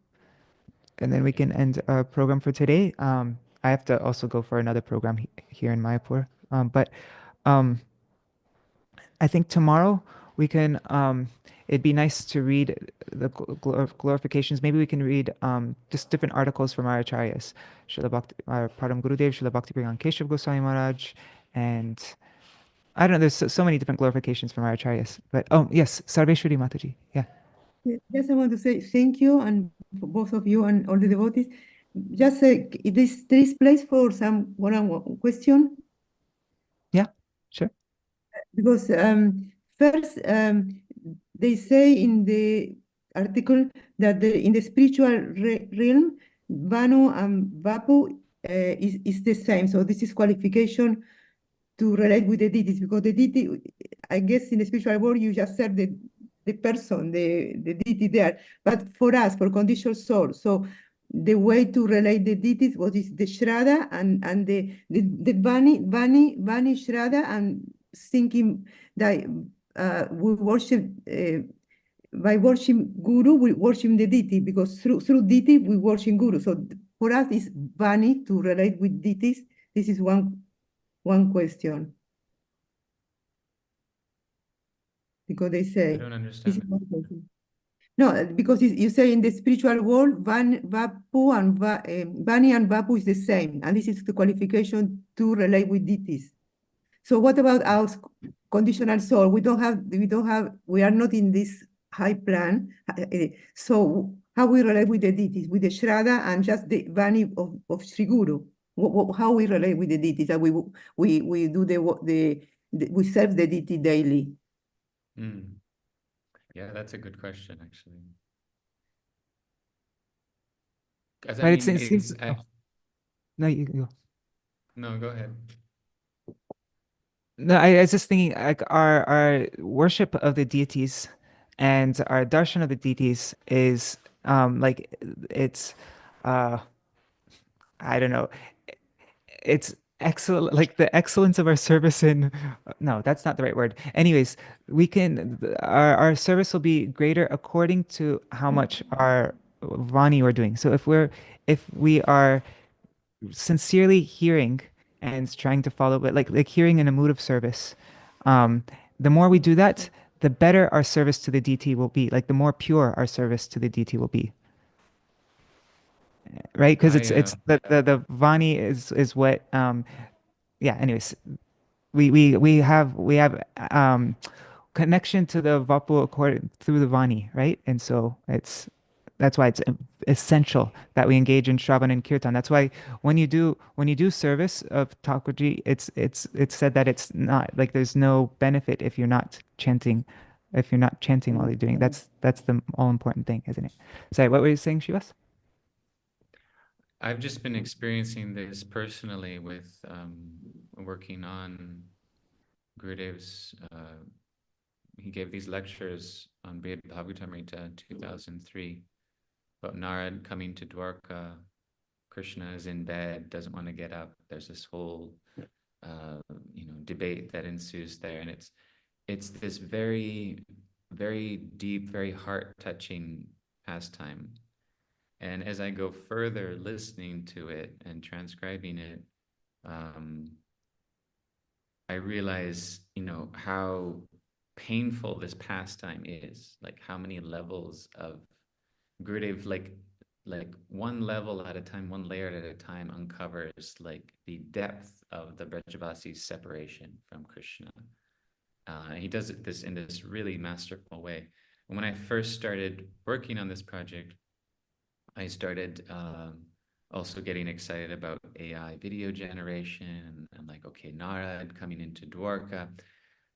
and then we can end our program for today. I have to also go for another program here in Mayapur. But I think tomorrow we can it'd be nice to read the glorifications. Maybe we can read just different articles from our acharyas, Srila Bhakti, our Param Gurudev, Srila Bhakti-Vedanta Keshav Goswami Maharaj, and I don't know, there's so many different glorifications from our acharyas. But yes, Sarveshwari Mataji. Yeah. Just I want to say thank you, and for both of you and all the devotees. Just there is place for some one-on-one question. Yeah, sure. Because first they say in the article that in the spiritual realm, Veṇu and Vapu is the same. So this is qualification to relate with the deities, because the deity, I guess in the spiritual world, you just serve the person, the deity there. But for us, for conditioned soul, so the way to relate the deities, what is the Shraddha and the Vani Shraddha, and thinking that we worship by worshiping Guru, we worship the deity, because through deity we worship Guru. So for us, it's Vani to relate with deities. This is one question. Because they say I don't understand. No, because you say in the spiritual world, Vapu and Vani and Vapu is the same, and this is the qualification to relate with deities. So what about our conditional soul? We are not in this high plan. So how we relate with the deities, with the Shraddha and just the Vani of Sri Guru? How we relate with the deities? That we do we serve the deity daily. Yeah, that's a good question, actually. But it seems. No, you go. No, go ahead. No, I was just thinking, like our worship of the deities and our darshan of the deities is it's I don't know, it's excellent, like the excellence of our service in no, that's not the right word. Anyways, we can our service will be greater according to how much our Vani we're doing. So if we are sincerely hearing and trying to follow, but like hearing in a mood of service, the more we do that, the better our service to the deity will be. Like the more pure our service to the deity will be, right? Because it's the Vani is what yeah. Anyways, we have connection to the Vapu through the Vani, right? And so it's That's why it's essential that we engage in Shravan and Kirtan. That's why when you do service of Thakurji, it's said that it's not like there's no benefit if you're not chanting, while you're doing it. That's the all important thing, isn't it? Sorry, what were you saying, Shivas? I've just been experiencing this personally with working on Gurudev's. He gave these lectures on Brihad Bhagavatamrita 2003 about Narad coming to Dwarka. Krishna is in bed, doesn't want to get up. There's this whole debate that ensues there, and it's this very, very deep, very heart-touching pastime. And as I go further listening to it and transcribing it, I realize, how painful this pastime is, like how many levels of Gurudev, like one level at a time, one layer at a time, uncovers like the depth of the Brajavasi's separation from Krishna. He does this in this really masterful way. And when I first started working on this project, I started also getting excited about AI video generation and like, okay, Narad coming into Dwarka.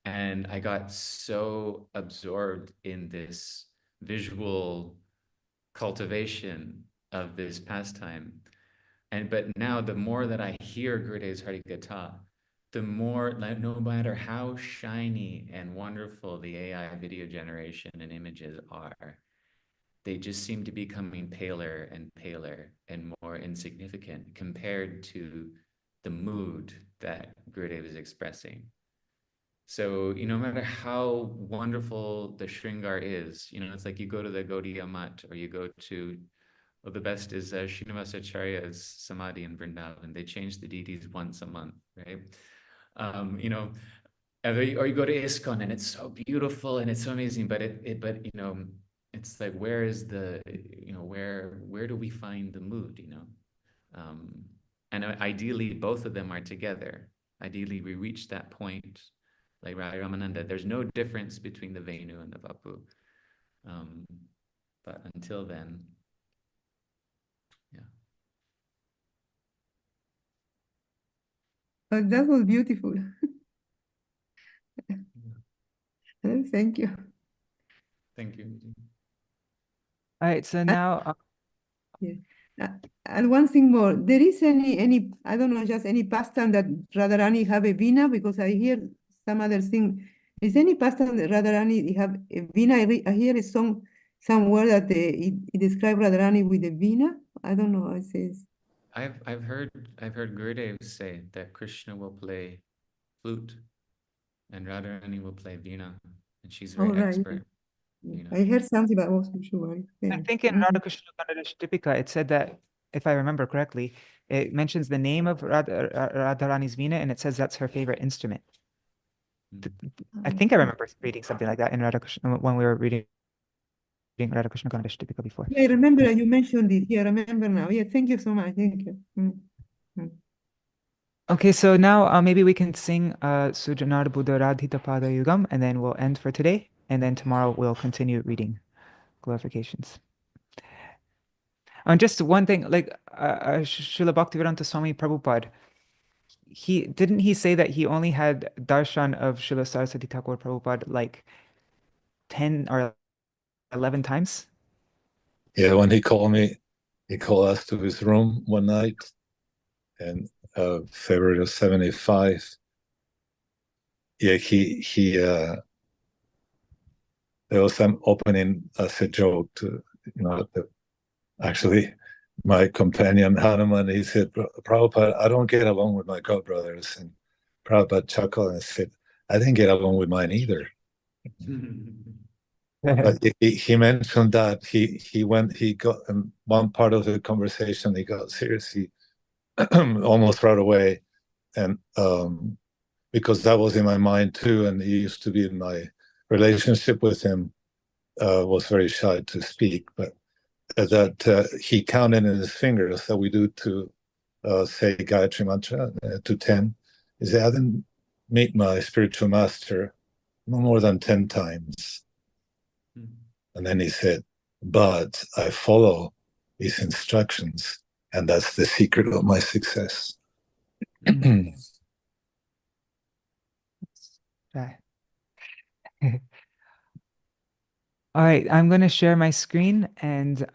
And I got so absorbed in this visual cultivation of this pastime. But now the more that I hear Gurudev's Harikatha, the more, like, no matter how shiny and wonderful the AI video generation and images are, they just seem to be becoming paler and paler and more insignificant compared to the mood that Gurudev is expressing. So, no matter how wonderful the Shringar is, it's like you go to the Gaudīya Mat, or you go to, well, the best is Srinivasacharya's Samadhi in Vrindavan. They change the deities once a month, right? Or you go to ISKCON and it's so beautiful and it's so amazing, but it's like, where is the, where do we find the mood, And ideally, both of them are together. Ideally, we reach that point, like Radha Ramananda, there's no difference between the Veṇu and the Vapu. But until then, yeah. But that was beautiful. Thank you. Thank you. All right, so now Yeah. And one thing more, there is any I don't know, just any pastime that Radharani have a Veena, because I hear some other thing. Is any pastime that Radharani have a Veena? I hear a song somewhere that it describes Radharani with a Veena. I don't know how it says. I've heard Gurudev say that Krishna will play flute and Radharani will play Veena, and she's very expert. I heard something, but I wasn't sure. I think in Radha Krishna Kannada Tipika, it said that, if I remember correctly, it mentions the name of Radharani's Veena, and it says that's her favorite instrument. I think I remember reading something like that in Radha Krishna when we were reading Radha Krishna Kannada Tipika before. Yeah, I remember you mentioned it. Yeah, I remember now. Yeah, thank you so much. Thank you. Okay, so now maybe we can sing Sujanar Buddha Radhita Pada Yugam, and then we'll end for today. And then tomorrow we'll continue reading glorifications. And just one thing, like Śrīla Bhaktisiddhānta Sarasvatī Prabhupāda, didn't he say that he only had darshan of Śrīla Sarasvatī Thakur Prabhupāda like 10 or 11 times? Yeah, when he called me, he called us to his room one night in February of 75. Yeah, there was some opening as a joke to, actually my companion Hanuman, he said, Prabhupada, I don't get along with my godbrothers. And Prabhupada chuckled and said, I didn't get along with mine either. But he mentioned that he got in one part of the conversation, he got seriously almost right away. And because that was in my mind too, and he used to be in my relationship with him, was very shy to speak, but that he counted in his fingers that we do to say Gayatri Mantra to 10. He said, I didn't meet my spiritual master no more than 10 times. And then he said, but I follow these instructions, and that's the secret of my success. All right, I'm going to share my screen, and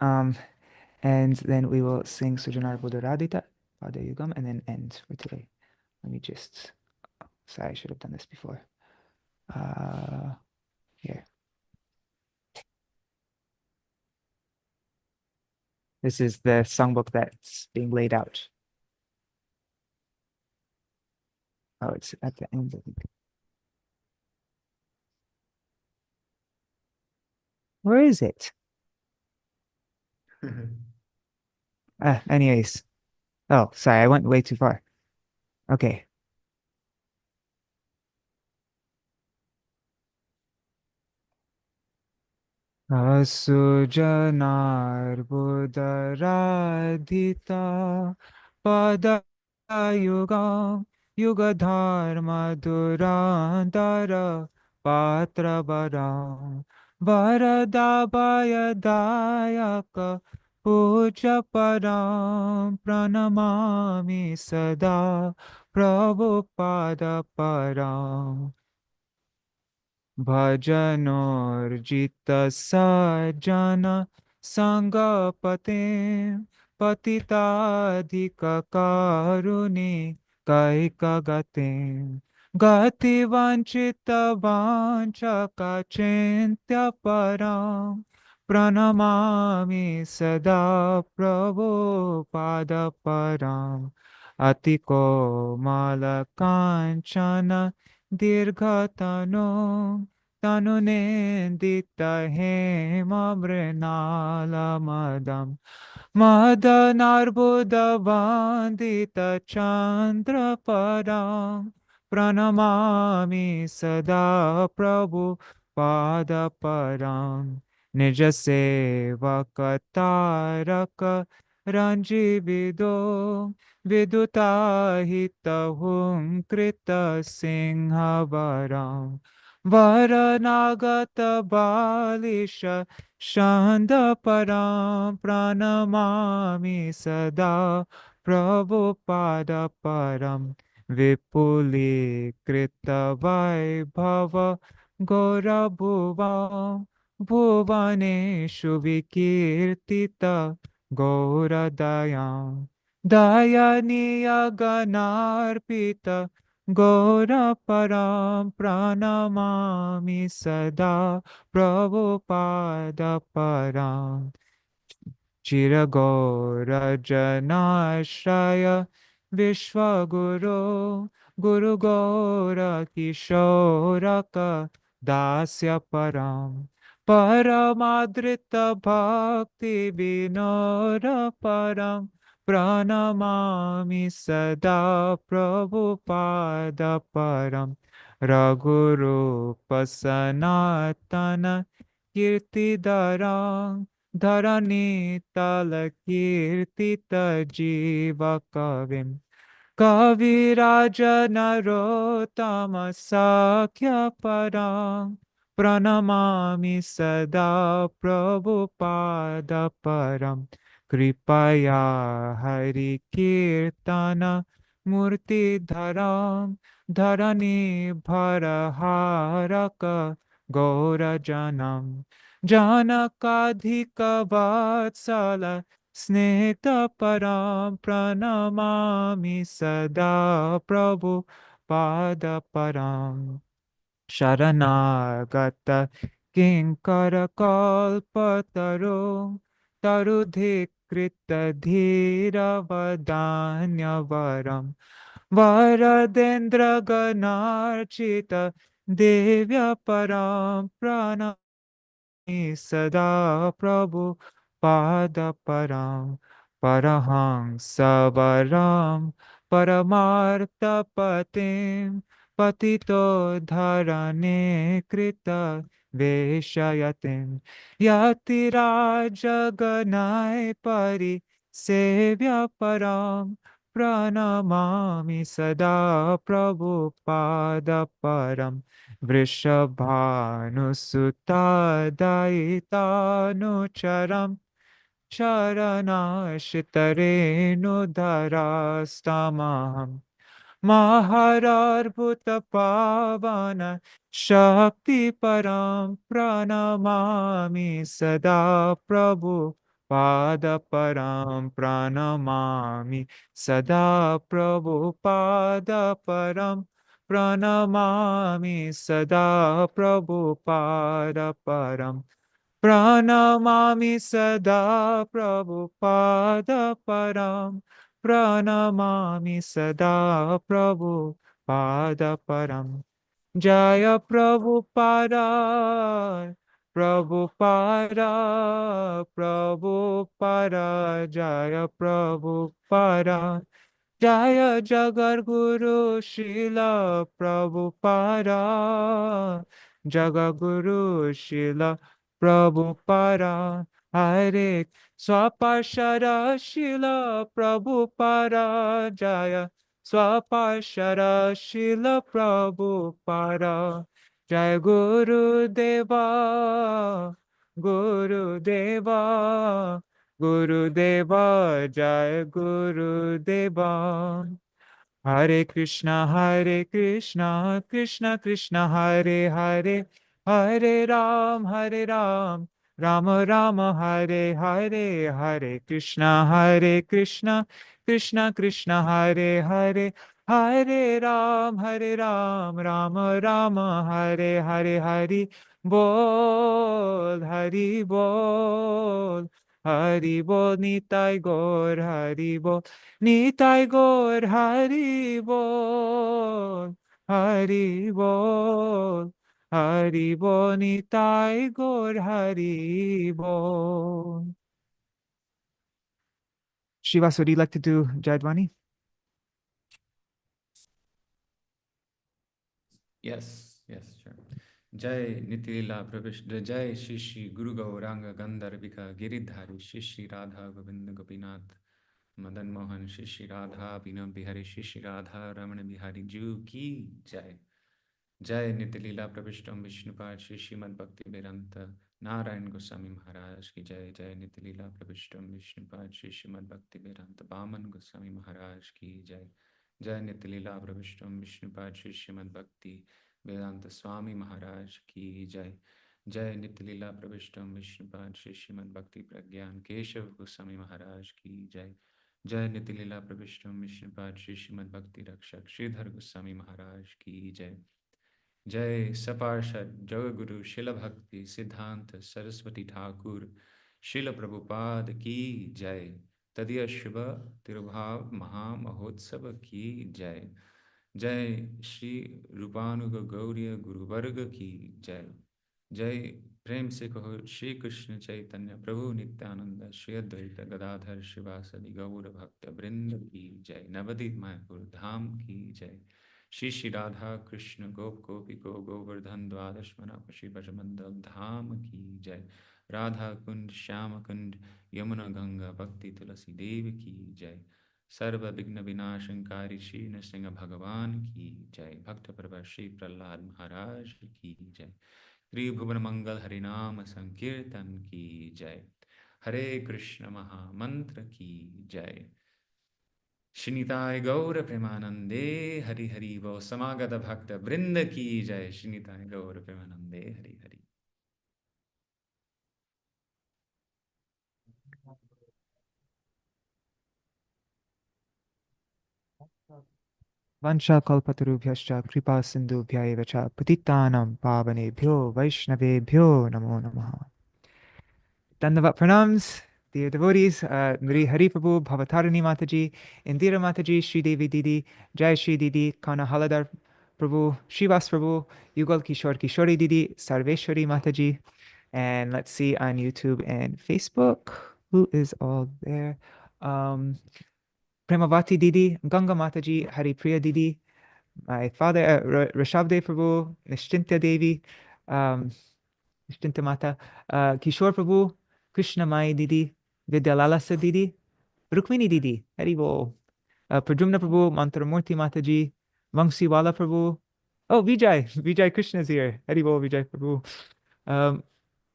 then we will sing Sujanar Buddharadita, Pada Yugam, and then end for today. Let me just, sorry, I should have done this before. Here. This is the songbook that's being laid out. Oh, it's at the end, I think. Where is it? Anyways. Oh, sorry, I went way too far. Okay. Asujanar Buddharadita Padayugam Yugadharma Durandara Patravaram Varadabhaya Dayaka Puja Param Pranamami Sada Prabhupada Param Bhajanorjita sajana sangapate patitadhika karuni kaikagate gati vanchita vanchaka chintya param pranamami sada Prabhupada param atiko malakanchana Dirghatano Tanunendita Hema Mrinala Madam Madanarbuddha Vandita Chandra Padam Pranamami Sada Prabhu Pada Param Nija Sevakataraka Ranjivido Vidutahitahum Krita Singhavaram Varanagata Balisha Shanda Param Pranamami Sada Prabhupada Param Vipuli Krita Vaibhava Gora Bhuvam Bhuvaneshu Vikirtita Gora Dayam Dayaniya Ganarpita Gora Param Pranamami Sada Prabhupada Param Chiragora Janashraya Vishwaguru Guru Gora Kishoraka Dasya Param Paramadrita Bhakti Vinora Param Pranamami Sada Prabhupada Param Raghurupa Sanatana Kirtidaram Dharani Tala Kirtita Jiva Kavim Kaviraja Narottama Sakhya Param Pranamami Sada Prabhupada Param Kripaya Hari Kirtana Murti Dharam Dharani Bharaharaka Gaura Janam Janakadhika Vatsala Snekta Param Pranamami Sada Prabhu Pada Param Sharanagata Kinkara Kalpataru Tarudhikrita Dhira Vadanya Varam Varadendra Ganarchita Devya Param Pranam Sada Prabhu Pada Param Parahang Savaram Paramartha Patim Patito Dharane Krita Veshayatim Yatiraja Ganai Pari Sevya Param pranamami sada Prabhupada param Vrishabhanusutta Daitanucharam Charanashitarenu Dharastamaham Mahararbuta Pavana Shakti Param Pranamami Sada Prabhu Pada Param Pranamami Sada Prabhu Pada Param Pranamami Sada Prabhu Pada Param Pranamami Sada Prabhupada Param Pranamami Sada Prabhupada Param Jaya Prabhupada Prabhupada Prabhupada Jaya Prabhupada Jaya Jagar Guru Śrīla Prabhupada Jagaguru Śrīla Prabhupada Hare Swaparshara Śrīla Prabhupada Jaya Swaparshara Śrīla Prabhupada Jaya Guru Deva Guru Deva Guru Deva Jai Guru Deva Hare Krishna Krishna Krishna Hare Hare Hare Ram Rama Rama Hare Hare Hare Krishna Krishna Krishna Hare Hare Hare Ram Rama Rama Hare Hare Hari Bol Hari Bol Hari Bol Nitai Gaur Hari Bol Nitai Gaur Hari Bol Hari Bol Hari Bol Nitai Gaur Hari Bol. Srivas, would you like to do Jayadvani? Yes, sure. Jai Nitilila Pravishta Jai Shishi Guru Gauranga Gandharvika Giridhari Shishi Radha Govinda Gopinath Madan Mohan Shishi Radha Binam Bihari Shishi Radha Ramana Bihari Ju Ki Jai Jai Nitilila Pravishtam Vishnupad Shishi Mad Bhakti Vedanta Narayan Goswami Maharaj Ki Jai Jai Nitilila Pravishtam Vishnupad Shishi Mad Bhakti Vedanta Bhaman Goswami Maharaj Ki Jai Jai Nitilila Pravishtam Vishnupad Shishi Mad Bhakti Vedanta Swami Maharaj Ki Jai Jai Nitilila Pravishtam Vishnupad Shishimad Bhakti Pragyan Keshav Goswami Maharaj Ki Jai Jai Nitilila Pravishtam Vishnupad Shishimad Bhakti Rakshak Sridhar Goswami Maharaj Ki Jai Jai Saparshad Jagaguru Śrīla Bhaktisiddhānta Sarasvatī Thakur Śrīla Prabhupāda Ki Jai Tadiya Shubha Tirubhav Maha Mahotsava Ki Jai Jai Shri Rupanuga Gaudiya Guru Varga Ki Jai Jai Prem Se Kaho Shri Krishna Chaitanya Prabhu Nityananda Shri Advaita Gadadhar Shivasadi Gaura Bhakta Vrinda Ki Jai Navadip Mayapur Dham Ki Jai Shri Shri Radha Krishna Gop Gopi Go Govardhan Dwadashmana Pashi Bhajamandal Dham Ki Jai Radha Kund Shyama Kund Yamuna Ganga Bhakti Tulasi Devi Ki Jai Sarva Vigna Vinashankari Shri Nrsimha Bhagavan Ki Jai Bhakta Prabha Shri Prahlad Maharaj Ki Jai Tribhuvan Mangal Harinama Sankirtan Ki Jai Hare Krishna Maha Mantra Ki Jai Shinitai Gaura Premanande Hari Hari Bo Samagata Bhakta Vrinda Ki Jai Shinitai Gaura Premanande Hari Hari. Vansha kalpatarubhyascha kripa sindhubhya eva cha patitanam pavanebhyo vaishnavebhyo namo namaha. Dandavat pranams, dear devotees, Mri Hari Prabhu, Bhavatarani Mataji, Indira Mataji, Shri Devi Didi, Jai Shri Didi, Kana Haladar Prabhu, Srivas Prabhu, Yugal Kishore Kishori Didi, Sarveshwari Mataji, and let's see on YouTube and Facebook, who is all there? Premavati Didi, Ganga Mataji, Hari Priya Didi, my father, Rishabdev Prabhu, Nishchinta Devi, Nishchinta Mata, Kishore Prabhu, Krishna Mai Didi, Vidyalalasa Didi, Rukmini Didi, Hari Bol, Pradyumna Prabhu, Mantramurti Mataji, Vangsiwala Prabhu. Oh, Vijay. Vijay Krishna's here. Hari Bol, Vijay Prabhu.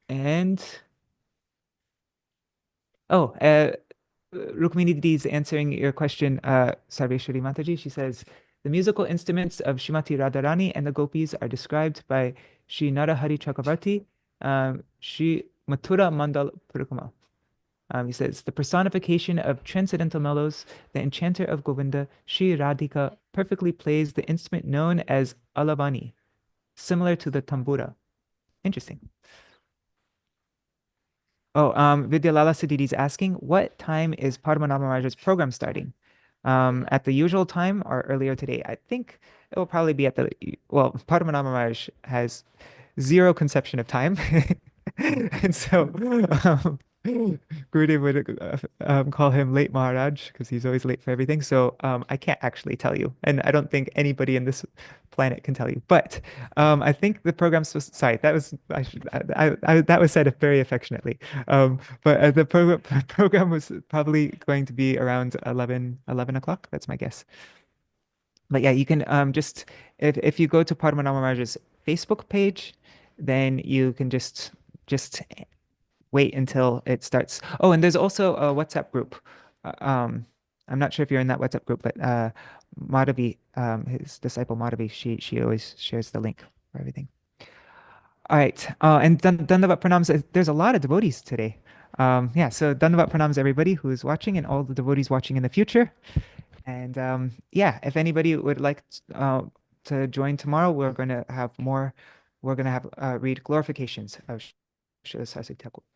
And Rukmini Didi is answering your question, Sarveshwari Mataji. She says, the musical instruments of Shrimati Radharani and the gopis are described by Sri Narahari Chakravarti, Sri Mathura Mandal Purukama. He says, the personification of transcendental mellows, the enchanter of Govinda, Sri Radhika, perfectly plays the instrument known as alavani, similar to the tambura. Interesting. Oh, Vidyalala Siddhiti is asking, what time is Padmanabha Maharaj's program starting? At the usual time or earlier today? I think it will probably be at the, well, Padmanabha Maharaj has zero conception of time. And so Gurudev would call him late Maharaj because he's always late for everything. So I can't actually tell you. And I don't think anybody in this planet can tell you. But I think the program's supposed, sorry, that was that was said very affectionately. But the program was probably going to be around 11 o'clock. That's my guess. But yeah, you can just, if you go to Padmanabha Maharaj's Facebook page, then you can just wait until it starts. Oh, and there's also a WhatsApp group. I'm not sure if you're in that WhatsApp group, but Madhavi, his disciple Madhavi, she always shares the link for everything. All right, and Dandavat Pranams. There's a lot of devotees today. Yeah, so Dandavat Pranams everybody who's watching and all the devotees watching in the future. And yeah, if anybody would like to join tomorrow, we're going to have read glorifications of Śrīla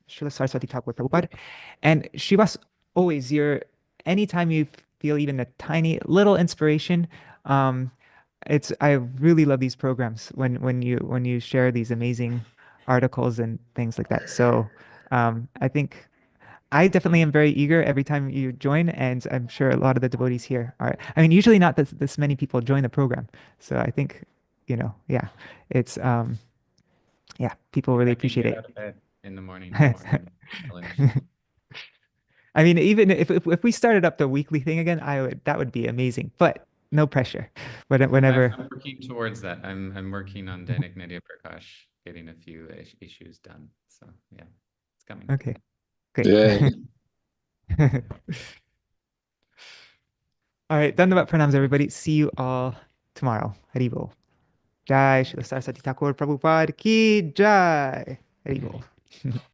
Sarasvatī Thakur Prabhupada. And Srivas, always, anytime you feel even a tiny little inspiration, I really love these programs when you share these amazing articles and things like that. So I think I definitely am very eager every time you join, and I'm sure a lot of the devotees here are. I mean, usually not this many people join the program, so I think, yeah, it's yeah, people really appreciate it. Out of bed in the morning. I mean, even if we started up the weekly thing again, that would be amazing. But no pressure. But whenever I'm working towards that. I'm working on Dainik Nidya Prakash, getting a few issues done. So yeah, it's coming. Okay, great. Yeah. All right, Dandavat Pranams, everybody. See you all tomorrow. Hari Bol. Jai Śrīla Sarasvatī Thakur Prabhupada ki jai. Hari Bol.